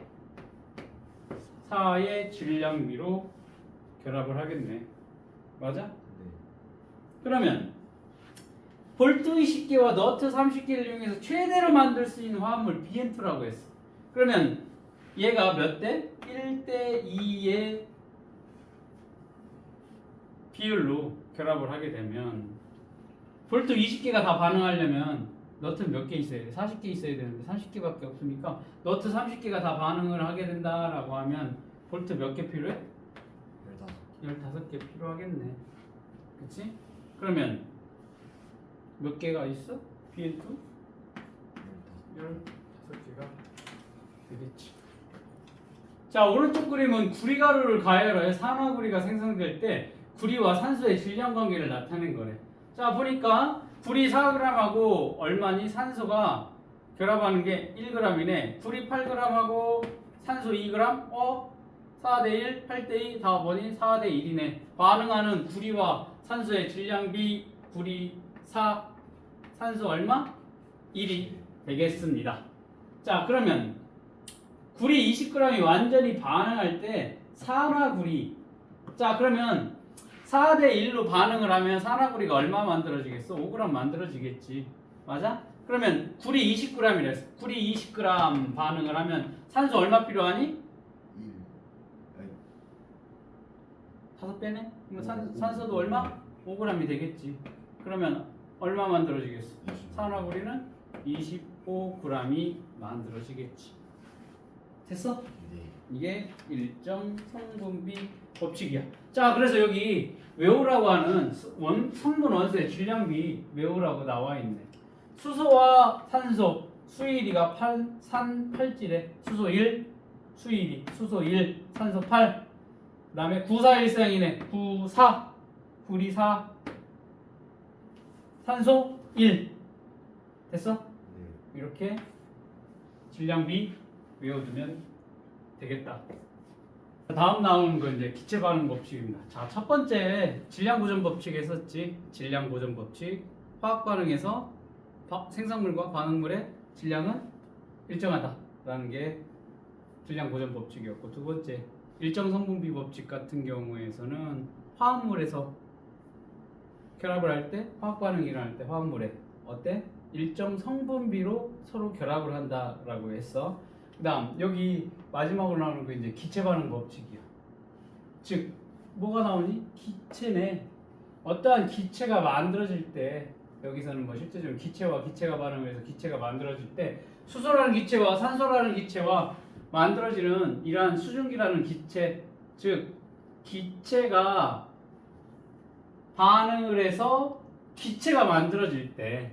4의 질량비로 결합을 하겠네. 맞아? 네. 그러면 볼트 20개와 너트 30개를 이용해서 최대로 만들 수 있는 화합물 BN2라고 했어. 그러면 얘가 몇 대? 1대 2의 비율로 결합을 하게 되면 볼트 20개가 다 반응하려면 너트는 몇 개 있어야 돼? 40개 있어야 되는데 30개밖에 없으니까 너트 30개가 다 반응을 하게 된다라고 하면 볼트 몇 개 필요해? 15개 필요하겠네. 그치? 그러면 몇 개가 있어? BN2? 15개가 되겠지. 자, 오른쪽 그림은 구리가루를 가열하여 산화구리가 생성될 때 구리와 산소의 질량 관계를 나타낸 거래. 자, 보니까 구리 4g하고 얼마니? 산소가 결합하는 게 1g이네. 구리 8g하고 산소 2g? 4대 1, 8대 2 다 뭐니? 4대 1이네. 반응하는 구리와 산소의 질량비 구리 4, 산소 얼마? 1이 되겠습니다. 자, 그러면 구리 20g이 완전히 반응할 때 산화구리. 자, 그러면 4대 1로 반응을 하면 산화구리가 얼마 만들어지겠어? 5g 만들어지겠지. 맞아? 그러면 구리 20g이랬어. 구리 20g 반응을 하면 산소 얼마 필요하니? 5배네? 그럼 산소도 얼마? 5g이 되겠지. 그러면 얼마 만들어지겠어? 산화구리는 25g이 만들어지겠지. 됐어? 네. 이게 일정 성분비 법칙이야. 자, 그래서 여기 외우라고 하는 성분 원소의 질량비 외우라고 나와 있네. 수소와 산소 수일이가 3, 8질에 수소 1, 수일이 수소 1, 산소 8. 그다음에 9414이네. 94, 구리 4, 산소 1. 됐어? 네. 이렇게 질량비 외워두면 되겠다. 다음 나오는 건 이제 기체 반응 법칙입니다. 자, 첫 번째 질량 보존 법칙 했었지. 질량 보존 법칙. 화학 반응에서 생성물과 반응물의 질량은 일정하다라는 게 질량 보존 법칙이었고, 두 번째 일정 성분비 법칙 같은 경우에서는 화합물에서 결합을 할 때, 화학 반응이 일어날 때 화합물에 어때? 일정 성분비로 서로 결합을 한다라고 했어. 그다음 여기 마지막으로 나오는 거 이제 기체 반응 법칙이야. 즉 뭐가 나오니? 기체네. 어떠한 기체가 만들어질 때, 여기서는 뭐 실제적으로 기체와 기체가 반응을 해서 기체가 만들어질 때 수소라는 기체와 산소라는 기체와 만들어지는 이러한 수증기라는 기체, 즉 기체가 반응을 해서 기체가 만들어질 때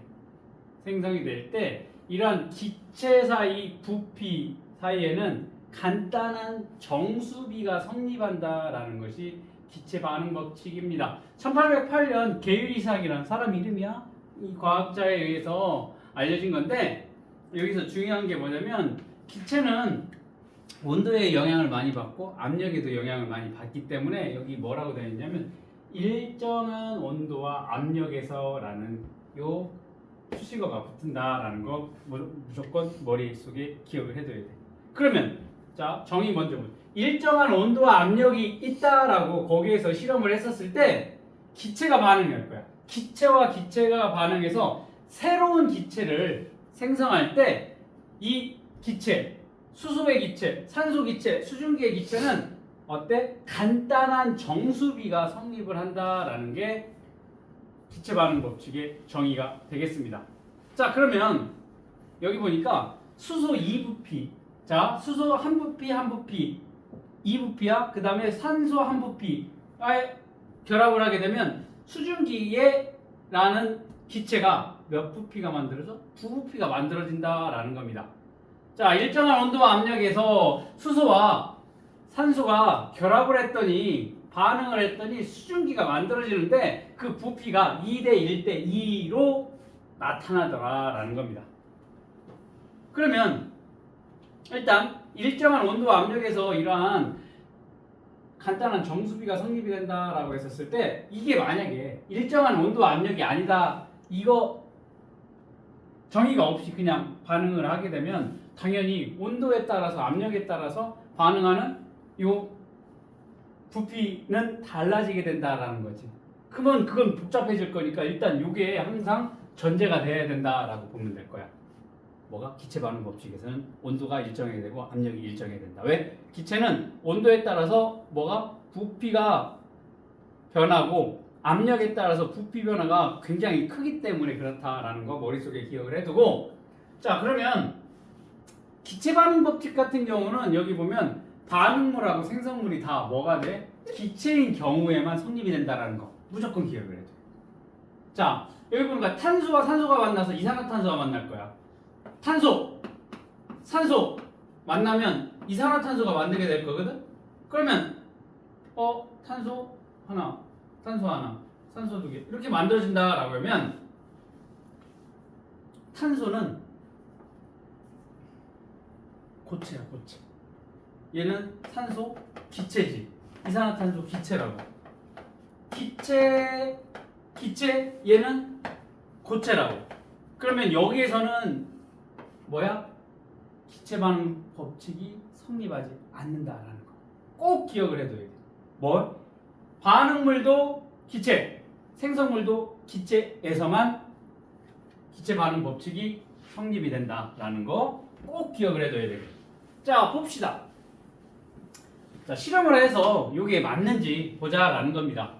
생성이 될 때 이러한 기체 사이 부피 사이에는 간단한 정수비가 성립한다라는 것이 기체 반응 법칙입니다. 1808년 게유리삭이라는 사람 이름이야. 이 과학자에 의해서 알려진 건데 여기서 중요한 게 뭐냐면 기체는 온도에 영향을 많이 받고 압력에도 영향을 많이 받기 때문에 여기 뭐라고 되어 있냐면 일정한 온도와 압력에서라는 요 수식어가 붙는다라는 거 무조건 머릿속에 기억을 해둬야 돼. 그러면 자 정의 먼저 보자. 일정한 온도와 압력이 있다라고 거기에서 실험을 했었을 때 기체가 반응할 거야. 기체와 기체가 반응해서 새로운 기체를 생성할 때 이 기체, 수소의 기체, 산소 기체, 수증기의 기체는 어때? 간단한 정수비가 성립을 한다라는 게 기체 반응 법칙의 정의가 되겠습니다. 자, 그러면 여기 보니까 수소 2부피. 자, 수소 한 부피 한 부피 2부피야. 그 다음에 산소 한 부피에 결합을 하게 되면 수증기에 라는 기체가 몇 부피가 만들어져? 2부피가 만들어진다라는 겁니다. 자, 일정한 온도와 압력에서 수소와 산소가 결합을 했더니 반응을 했더니 수증기가 만들어지는데 그 부피가 2대 1대 2로 나타나더라라는 겁니다. 그러면 일단 일정한 온도와 압력에서 이러한 간단한 정수비가 성립이 된다라고 했었을 때 이게 만약에 일정한 온도와 압력이 아니다 이거 정의가 없이 그냥 반응을 하게 되면 당연히 온도에 따라서 압력에 따라서 반응하는 요 부피는 달라지게 된다라는 거지. 그러면 그건 복잡해질 거니까 일단 요게 항상 전제가 돼야 된다라고 보면 될 거야. 뭐가? 기체 반응 법칙에서는 온도가 일정하게 되고 압력이 일정하게 된다. 왜? 기체는 온도에 따라서 뭐가? 부피가 변하고 압력에 따라서 부피 변화가 굉장히 크기 때문에 그렇다라는 거 머릿속에 기억을 해두고 자 그러면 기체 반응 법칙 같은 경우는 여기 보면 반응물하고 생성물이 다 뭐가 돼? 기체인 경우에만 성립이 된다라는 거 무조건 기억을 해줘. 자 여기 보니까 탄소와 산소가 만나서 이산화탄소가 만날 거야. 탄소, 산소 만나면 이산화탄소가 만들게 될 거거든. 그러면 탄소 하나, 산소 하나, 산소 두 개 이렇게 만들어진다라고 하면 탄소는 고체야 고체. 얘는 산소 기체지. 이산화탄소 기체라고. 기체 얘는 고체라고. 그러면 여기에서는 뭐야? 기체 반응 법칙이 성립하지 않는다라는 거. 꼭 기억을 해둬야 돼. 뭘? 반응물도 기체, 생성물도 기체에서만 기체 반응 법칙이 성립이 된다라는 거 꼭 기억을 해둬야 돼요. 자, 봅시다. 자, 실험을 해서 이게 맞는지 보자라는 겁니다.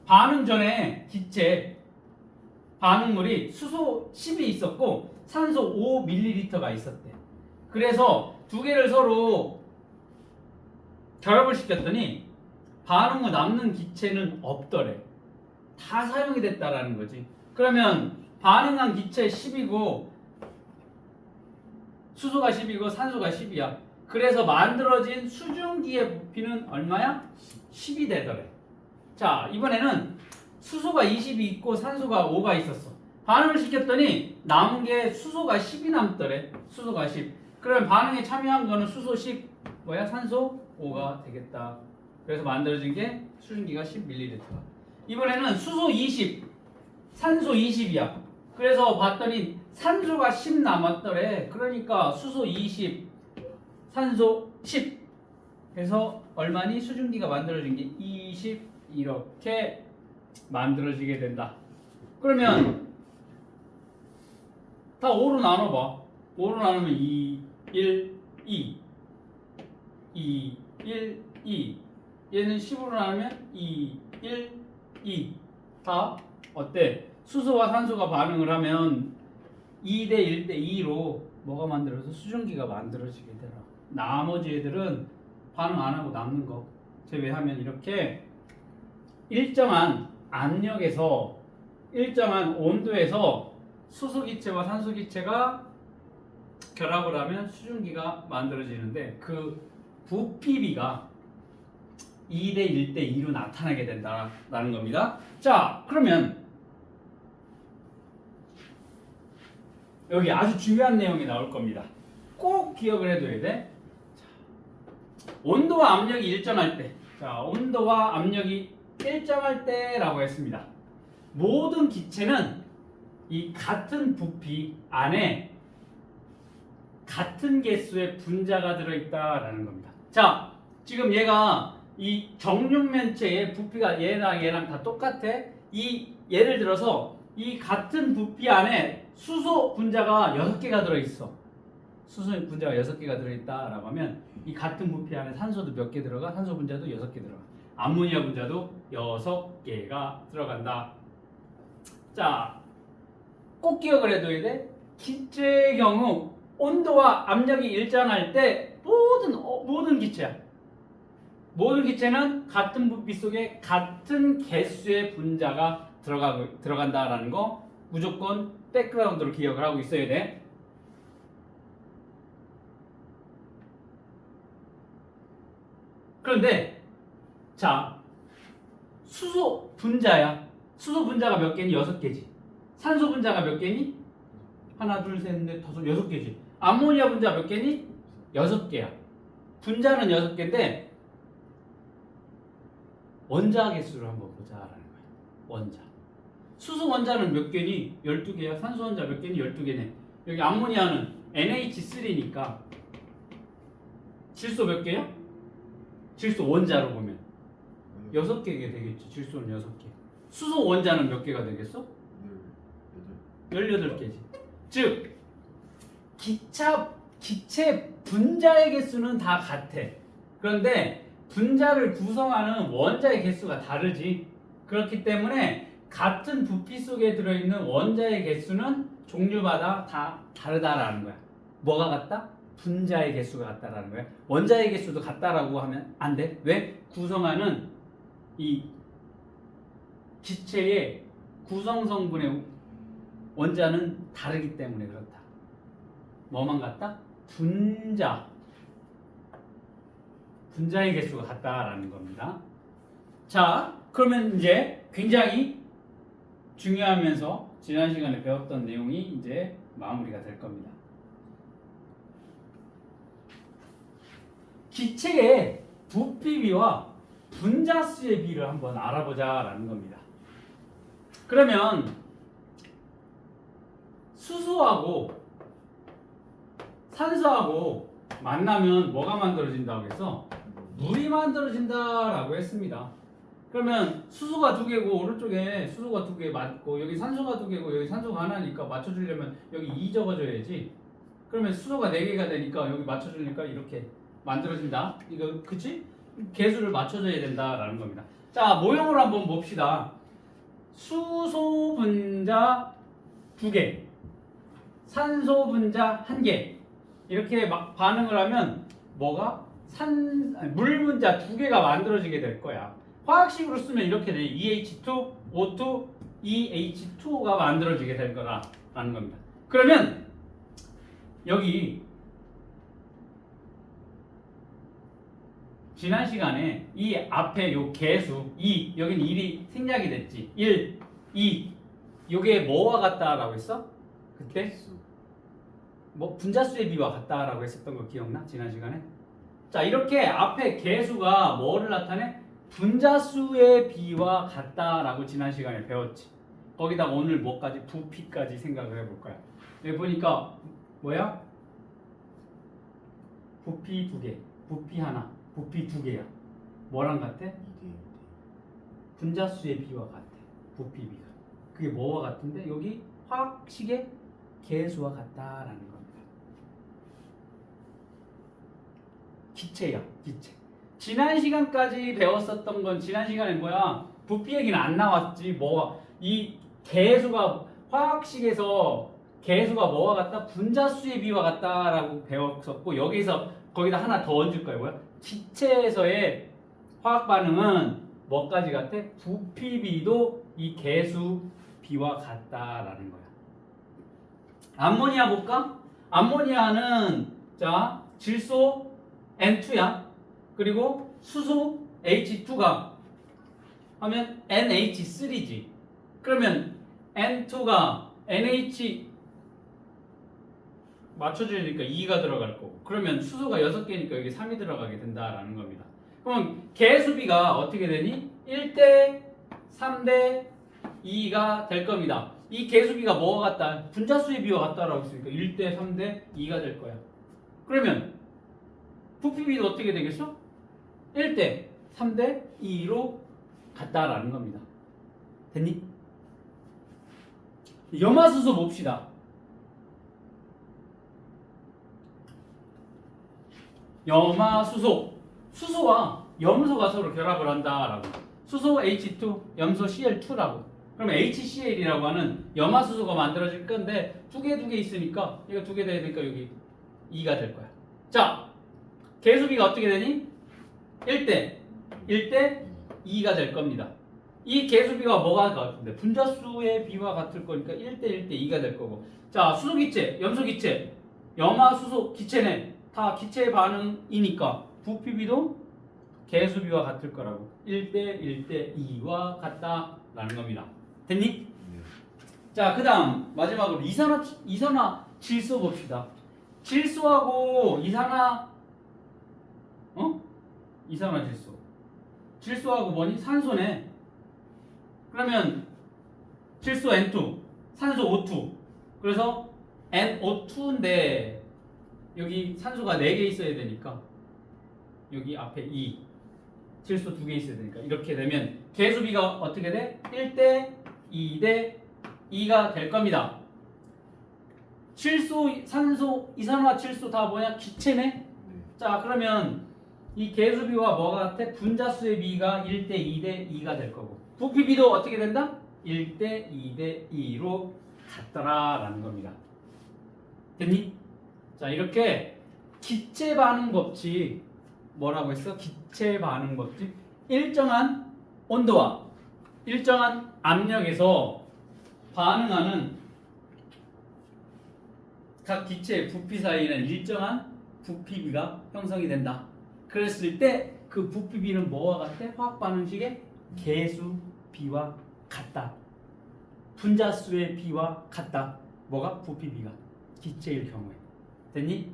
반응 전에 기체 반응물이 수소 10이 있었고 산소 5ml가 있었대. 그래서 두 개를 서로 결합을 시켰더니 반응물 남는 기체는 없더래. 다 사용이 됐다라는 거지. 그러면 반응한 기체 10이고 수소가 10이고 산소가 10이야. 그래서 만들어진 수증기의 부피는 얼마야? 10이 되더래. 자, 이번에는 수소가 20이 있고 산소가 5가 있었어. 반응을 시켰더니 남은 게 수소가 10이 남더래. 수소가 10. 그럼 반응에 참여한 거는 수소 10, 뭐야? 산소 5가 되겠다. 그래서 만들어진 게 수증기가 10ml. 이번에는 수소 20, 산소 20이야. 그래서 봤더니 산소가 10 남았더래. 그러니까 수소 20, 산소 10. 그래서 얼마니? 수증기가 만들어진 게 20 이렇게 만들어지게 된다. 그러면 다 5로 나눠봐. 5로 나누면 2, 1, 2 2, 1, 2 얘는 10으로 나누면 2, 1, 2 다 어때? 수소와 산소가 반응을 하면 2대 1대 2로 뭐가 만들어서 수증기가 만들어지게 되라. 나머지 애들은 반응 안 하고 남는 거 제외하면 이렇게 일정한 압력에서 일정한 온도에서 수소기체와 산소기체가 결합을 하면 수증기가 만들어지는데 그 부피비가 2대 1대 2로 나타나게 된다라는 겁니다. 자, 그러면 여기 아주 중요한 내용이 나올 겁니다. 꼭 기억을 해둬야 돼. 자, 온도와 압력이 일정할 때, 자, 온도와 압력이 일정할 때라고 했습니다. 모든 기체는 이 같은 부피 안에 같은 개수의 분자가 들어있다라는 겁니다. 자, 지금 얘가 이 정육면체의 부피가 얘랑 다 똑같아. 이 예를 들어서 이 같은 부피 안에 수소 분자가 6개가 들어있어. 수소 분자가 6개가 들어있다라고 하면 이 같은 부피 안에 산소도 몇 개 들어가? 산소 분자도 6개 들어가. 암모니아 분자도 6개가 들어간다. 자, 꼭 기억을 해둬야 돼. 기체의 경우 온도와 압력이 일정할 때 모든 기체야. 모든 기체는 같은 부피 속에 같은 개수의 분자가 들어간다라는 거 무조건 백그라운드로 기억을 하고 있어야 돼. 그런데 자, 수소 분자야. 수소 분자가 몇 개니? 6개지. 산소 분자가 몇 개니? 하나, 둘, 셋, 넷, 다섯, 6개지. 암모니아 분자 몇 개니? 6개야. 분자는 6개인데 원자 개수를 한번 보자라는 거야. 원자. 수소 원자는 몇 개니? 12개야. 산소 원자 몇 개니? 12개네. 여기 암모니아는 NH3니까 질소 몇 개야? 질소 원자로 보면 6개가 되겠지. 질소는 6개. 수소 원자는 몇 개가 되겠어? 18개지. 즉 기체 분자의 개수는 다 같아. 그런데 분자를 구성하는 원자의 개수가 다르지. 그렇기 때문에 같은 부피 속에 들어있는 원자의 개수는 종류마다 다 다르다라는 거야. 뭐가 같다? 분자의 개수가 같다라는 거야. 원자의 개수도 같다라고 하면 안 돼. 왜? 구성하는 이 기체의 구성 성분의 원자는 다르기 때문에 그렇다. 뭐만 같다? 분자의 개수가 같다라는 겁니다. 자, 그러면 이제 굉장히 중요하면서 지난 시간에 배웠던 내용이 이제 마무리가 될 겁니다. 기체의 부피비와 분자수의 비를 한번 알아보자라는 겁니다. 그러면 수소하고 산소하고 만나면 뭐가 만들어진다고 해서 물이 만들어진다라고 했습니다. 그러면 수소가 2개고 오른쪽에 수소가 2개 맞고 여기 산소가 2개고 여기 산소가 하나니까 맞춰주려면 여기 2 적어줘야지. 그러면 수소가 4개가 되니까 여기 맞춰주니까 이렇게 만들어진다. 이거 그치? 개수를 맞춰줘야 된다라는 겁니다. 자, 모형으로 한번 봅시다. 수소 분자 2개, 산소 분자 1개 이렇게 막 반응을 하면 뭐가? 물 분자 2개가 만들어지게 될 거야. 화학식으로 쓰면 이렇게 돼. EH2, O2, EH2가 만들어지게 될 거라는 겁니다. 그러면 여기 지난 시간에 이 앞에 요 개수 2, 여긴 1이 생략이 됐지. 1, 2 요게 뭐와 같다라고 했어? 그때? 뭐 분자수의 비와 같다라고 했었던 거 기억나? 지난 시간에? 자, 이렇게 앞에 개수가 뭐를 나타내? 분자수의 비와 같다라고 지난 시간에 배웠지. 거기다가 오늘 뭐까지? 부피까지 생각을 해볼 거야. 여기 보니까 뭐야? 부피 2개, 부피 하나, 부피 2개야. 뭐랑 같아? 분자수의 비와 같아. 부피 비가. 그게 뭐와 같은데? 여기 화학식의 개수와 같다라는 겁니다. 기체야, 기체. 지난 시간까지 배웠었던 건 지난 시간에 뭐야? 부피 얘기는 안 나왔지. 뭐 이 개수가 화학식에서 개수가 뭐와 같다? 분자수의 비와 같다라고 배웠었고 여기서 거기다 하나 더 얹을 거예요. 뭐야? 기체에서의 화학 반응은 뭐까지 같아? 부피비도 이 개수 비와 같다라는 거야. 암모니아 볼까? 암모니아는 자 질소 N2야. 그리고 수소 H2가 하면 NH3지. 그러면 N2가 NH 맞춰주니까 2가 들어갈 거고, 그러면 수소가 6개니까 여기 3이 들어가게 된다라는 겁니다. 그럼 개수비가 어떻게 되니? 1대 3대 2가 될 겁니다. 이 개수비가 뭐와 같다? 분자수의 비와 같다라고 했으니까 1대 3대 2가 될 거야. 그러면 부피비도 어떻게 되겠어? 1대 3대 2로 같다라는 겁니다. 됐니? 염화수소 봅시다. 염화수소, 수소와 염소가 서로 결합을 한다라고. 수소 H2, 염소 Cl2라고. 그럼 HCl이라고 하는 염화수소가 만들어질 건데 두 개 있으니까 이거 두 개 돼야 되니까 여기 2가 될 거야. 자, 개수비가 어떻게 되니? 1대 2가 될 겁니다. 이 개수비가 뭐가 같은데? 분자수의 비와 같을 거니까 1대 2가 될 거고. 자, 수소기체, 염소기체, 염화수소 기체네. 다 기체 반응이니까 부피비도 개수비와 같을 거라고. 1대 2와 같다라는 겁니다. 됐니? 네. 자, 그 다음 마지막으로 이산화 질소 봅시다. 질소하고 이산화 질소. 질소하고 뭐니? 산소네. 그러면 질소 N2, 산소 O2. 그래서 NO2인데 여기 산소가 4개 있어야 되니까 여기 앞에 2, 질소 2개 있어야 되니까 이렇게 되면 개수비가 어떻게 돼? 1대 2대 2가 될 겁니다. 질소, 산소, 이산화 질소 다 뭐냐? 기체네? 네. 자, 그러면 이 개수비와 뭐가 같아? 분자수의 비가 1대 2대 2가 될 거고, 부피비도 어떻게 된다? 1대 2대 2로 같더라라는 겁니다. 됐니? 자, 이렇게 기체 반응 법칙, 뭐라고 했어? 기체 반응 법칙. 일정한 온도와 일정한 압력에서 반응하는 각 기체의 부피 사이에는 일정한 부피비가 형성이 된다. 그랬을 때 그 부피비는 뭐와 같아? 화학 반응식의 개수 비와 같다. 분자수의 비와 같다. 뭐가? 부피비가 기체일 경우에. 됐니?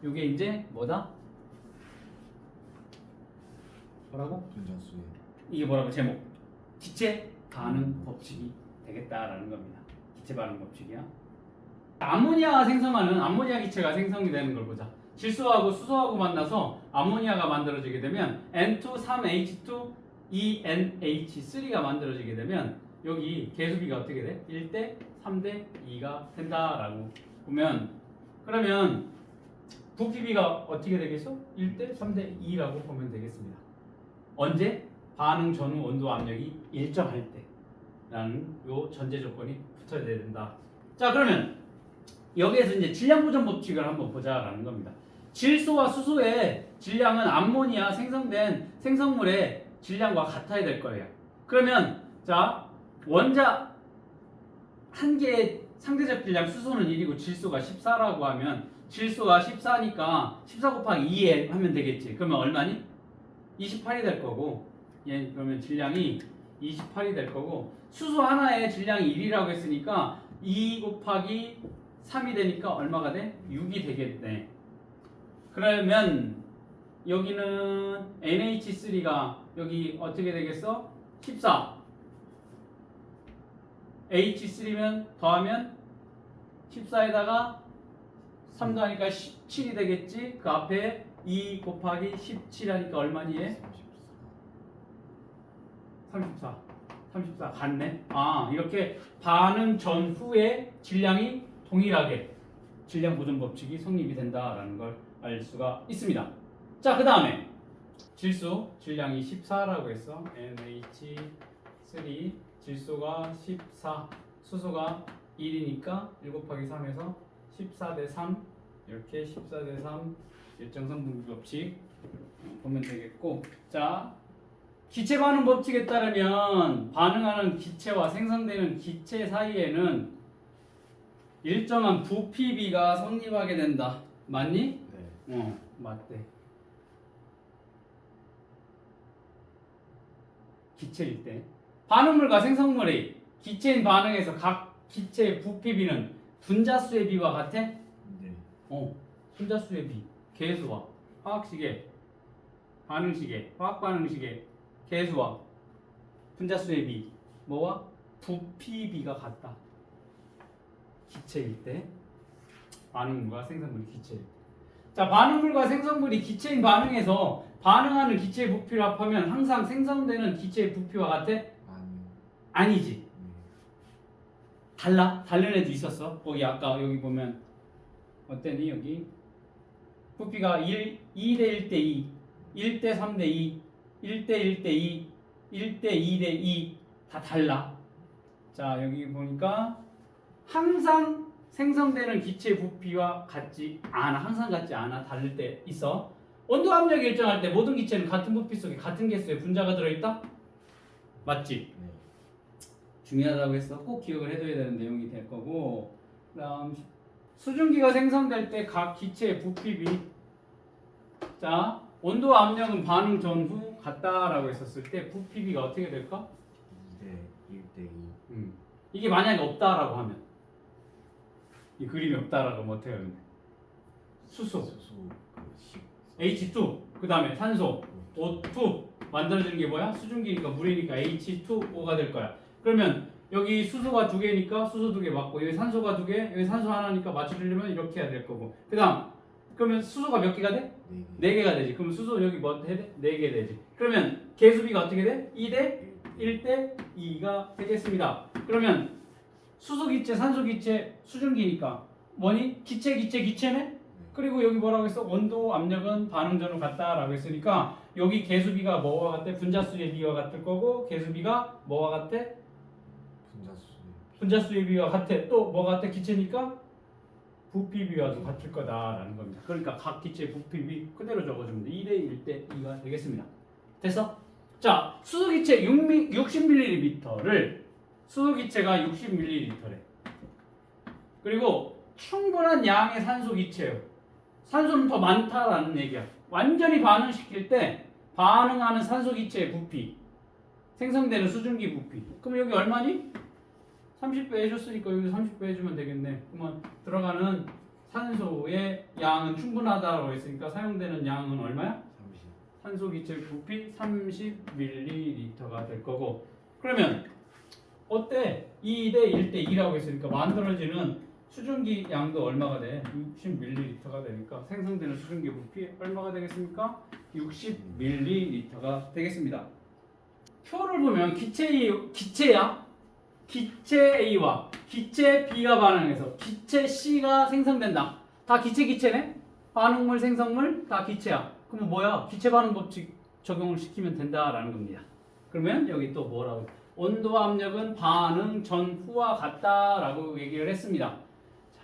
이게 이제 뭐다? 뭐라고? 분자수의 이게 뭐라고? 제목. 기체 반응 법칙이 되겠다라는 겁니다. 기체 반응 법칙이야. 암모니아 생성하는 암모니아 기체가 생성이 되는 걸 보자. 질소하고 수소하고 만나서 암모니아가 만들어지게 되면 N2, 3H2, 2NH3가 만들어지게 되면 여기 개수비가 어떻게 돼? 1대 3대 2가 된다라고 보면, 그러면 부피비가 어떻게 되겠어? 1대 3대 2라고 보면 되겠습니다. 언제? 반응 전후 온도 압력이 일정할 때라는 요 전제 조건이 붙어야 된다. 자, 그러면 여기에서 이제 질량 보존 법칙을 한번 보자라는 겁니다. 질소와 수소의 질량은 암모니아 생성된 생성물의 질량과 같아야 될 거예요. 그러면 자, 원자 한 개의 상대적 질량 수소는 1이고 질소가 14라고 하면 질소가 14니까 14 곱하기 2에 하면 되겠지. 그러면 얼마니? 28이 될 거고, 얘 그러면 질량이 28이 될 거고, 수소 하나의 질량이 1이라고 했으니까 2 곱하기 3이 되니까 얼마가 돼? 6이 되겠네. 그러면 여기는 NH3가 여기 어떻게 되겠어? 14. H3면 더하면 14에다가 3 더하니까 17이 되겠지. 그 앞에 2 곱하기 17 하니까 얼마니 얘? 34 같네. 아, 이렇게 반응 전후에 질량이 동일하게 질량 보존 법칙이 성립이 된다라는 걸 알 수가 있습니다. 자, 그 다음에 질소 질량이 14라고 했어. NH3 질소가 14, 수소가 1이니까 1 곱하기 3에서 14대 3, 이렇게 14대 3 일정성 분비 법칙 보면 되겠고, 자, 기체 반응 법칙에 따르면 반응하는 기체와 생성되는 기체 사이에는 일정한 부피비가 성립하게 된다. 맞니? 네. 맞대. 기체일 때 반응물과 생성물의 기체인 반응에서 각 기체의 부피비는 분자수의 비와 같아? 네. 분자수의 비, 계수와 화학식의 반응식의 화학 반응식의 계수와 분자수의 비 뭐와 부피비가 같다. 기체일 때 반응물과 생성물이 기체일 때. 자, 반응물과 생성물이 기체인 반응에서 반응하는 기체의 부피를 합하면 항상 생성되는 기체의 부피와 같아? 아니요. 아니지. 네. 달라? 다른 애도 있었어. 거기 아까 여기 보면 어땠니? 여기 부피가 2대 1대 2, 1대 3대 2, 1대 1대 2, 1대 2대 2 다 달라. 자, 여기 보니까 항상 생성되는 기체 부피와 같지 않아. 항상 같지 않아. 다를 때 있어. 온도 압력이 일정할 때 모든 기체는 같은 부피 속에 같은 개수의 분자가 들어있다? 맞지? 네. 중요하다고 했어. 꼭 기억을 해둬야 되는 내용이 될 거고, 그다음 수증기가 생성될 때 각 기체의 부피비. 자, 온도 압력은 반응 전후 같다라고 했었을 때 부피비가 어떻게 될까? 2대 1대 2. 이게 만약에 없다라고 하면, 이 그림이 없다라고 하면 어떻게 하면 돼? 수소 수소 식. H2, 그 다음에 산소 O2 만들어지는 게 뭐야? 수증기니까 물이니까 H2O가 될 거야. 그러면 여기 수소가 두 개니까 수소 두 개 맞고, 여기 산소가 두 개, 여기 산소 하나니까 맞춰주려면 이렇게 해야 될 거고. 그 다음 그러면 수소가 몇 개가 돼? 4개. 네 개가 되지. 그럼 수소 여기 뭐 해야 돼? 4개 되지. 그러면 계수비가 어떻게 돼? 2대 1대 2가 되겠습니다. 그러면 수소 기체, 산소 기체, 수증기니까 뭐니? 기체네? 그리고 여기 뭐라고 했어? 온도, 압력은 반응 전후 같다라고 했으니까 여기 계수비가 뭐와 같아? 분자수의 비와 같을 거고, 계수비가 뭐와 같아? 분자수. 분자수의 비와 같아. 또 뭐가 같아? 기체니까 부피비와도 같을 거다라는 겁니다. 그러니까 각 기체 부피비 그대로 적어주면 돼. 2대 1대 2가 되겠습니다. 됐어? 자, 수소기체 60ml를 수소기체가 60ml래. 그리고 충분한 양의 산소기체요. 산소는 더 많다라는 얘기야. 완전히 반응시킬 때 반응하는 산소기체의 부피, 생성되는 수증기 부피. 그럼 여기 얼마니? 30배 해줬으니까 여기 30배 해주면 되겠네. 그러면 들어가는 산소의 양은 충분하다고 했으니까 사용되는 양은 얼마야? 30. 산소 기체 부피 30ml가 될 거고. 그러면 어때? 2대 1대 2라고 했으니까 만들어지는 수증기 양도 얼마가 돼? 60ml가 되니까 생성되는 수증기 부피 얼마가 되겠습니까? 60ml가 되겠습니다. 표를 보면 기체야. 기체 A와 기체 B가 반응해서 기체 C가 생성된다. 다 기체네? 반응물, 생성물 다 기체야. 그럼 뭐야? 기체 반응 법칙 적용을 시키면 된다라는 겁니다. 그러면 여기 또 뭐라고? 온도 압력은 반응 전후와 같다라고 얘기를 했습니다. 자,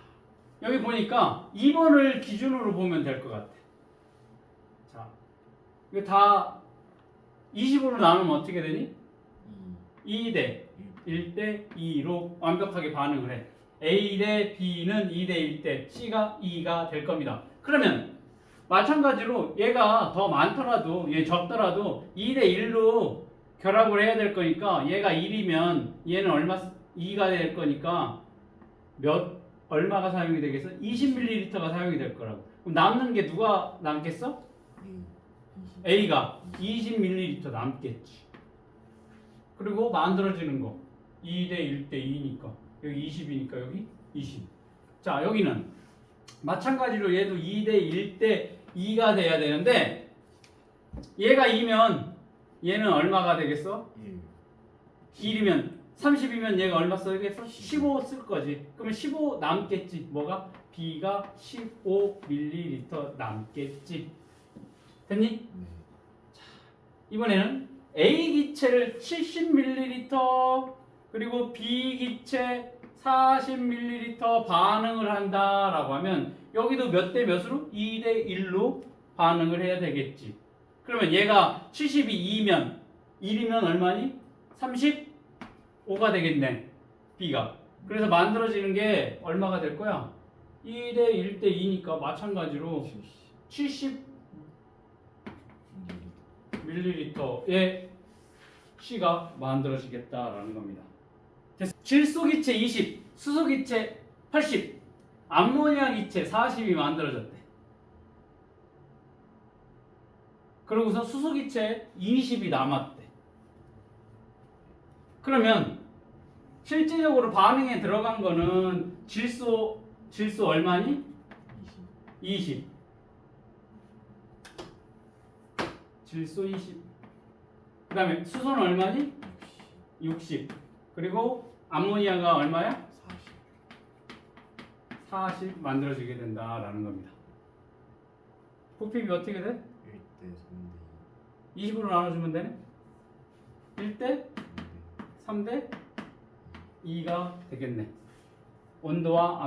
여기 보니까 2번을 기준으로 보면 될 것 같아. 자, 이거 다 20으로 나누면 어떻게 되니? 2대 1대 2로 완벽하게 반응을 해. A 대 B는 2대 1대 C가 2가 될 겁니다. 그러면 마찬가지로 얘가 더 많더라도 얘 적더라도 2대 1로 결합을 해야 될 거니까 얘가 1이면 얘는 얼마 2가 될 거니까 얼마가 사용이 되겠어? 20ml가 사용이 될 거라고. 그럼 남는 게 누가 남겠어? A가 20ml 남겠지. 그리고 만들어지는 거 2대 1대 2니까 여기 20이니까 여기 20. 자, 여기는 마찬가지로 얘도 2대 1대 2가 돼야 되는데 얘가 2면 얘는 얼마가 되겠어? 1이면 30이면 얘가 얼마 써야겠어? 15 쓸 거지. 그러면 15 남겠지. 뭐가? B가 15ml 남겠지. 됐니? 이번에는 A 기체를 70ml 그리고 B 기체 40ml 반응을 한다라고 하면 여기도 몇 대 몇으로? 2대 1로 반응을 해야 되겠지. 그러면 얘가 70이 2면 1이면 얼마니? 35가 되겠네. B가. 그래서 만들어지는 게 얼마가 될 거야? 1대 1대 2니까 마찬가지로 70 밀리리터의 C가 만들어지겠다라는 겁니다. 질소기체 20, 수소기체 80, 암모니아 기체 40이 만들어졌대. 그러고서 수소기체 20이 남았대. 그러면 실질적으로 반응에 들어간 거는 질소 얼마니? 20. 질소 20. 그 다음에 수소는 얼마니? 60. 그리고 암모니아가 얼마야? 40 만들어지게 된다라는 겁니다. 부피비 어떻게 돼? 1대 3대 20으로 나눠주면 되네? 1대 3대 2가 되겠네. 온도와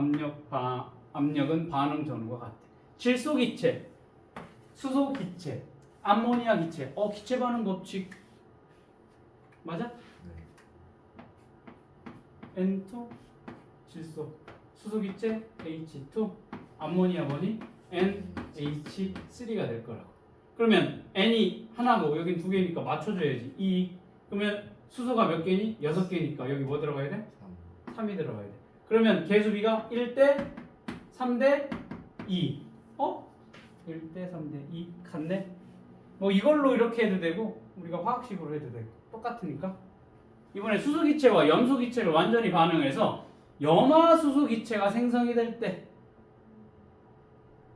압력은 반응 전후가 같아. 질소 기체, 수소 기체, 암모니아 기체. 기체 반응 법칙 맞아? 네. N2 질소, 수소 기체 H2, 암모니아 번이 NH3가 될 거라고. 그러면 N이 하나고 여긴 두 개니까 맞춰줘야지. 2. 그러면 수소가 몇 개니? 6개니까 여기 뭐 들어가야 돼? 3이 들어가야 돼. 그러면 개수비가 1대 3대 2. 1대 3대 2 같네. 뭐 이걸로 이렇게 해도 되고 우리가 화학식으로 해도 되고 똑같으니까. 이번에 수소기체와 염소기체를 완전히 반응해서 염화수소기체가 생성이 될 때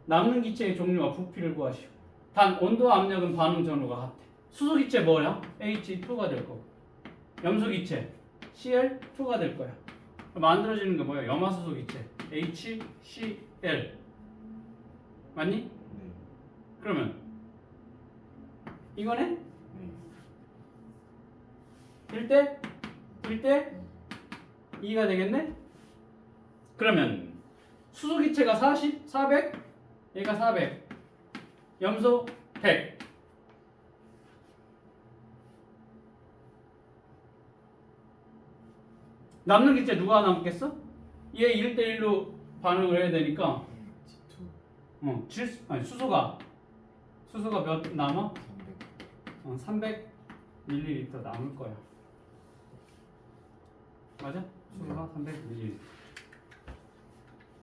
남는 기체의 종류와 부피를 구하시오. 단 온도와 압력은 반응 전후가 같아. 수소기체 뭐야? H2가 될 거고, 염소기체 Cl2가 될 거야. 만들어지는 게 뭐야? 염화수소기체 HCl 맞니? 네. 그러면 이거네? 네. 1대 2가 되겠네? 그러면 수소기체가 40, 400, 얘가 400, 염소 100. 남는 기체 누가 남겠어? 얘 1대1로 반응을 해야 되니까 수소가 몇 남아? 300 ml 남을 거야. 맞아? 수소가 300 ml.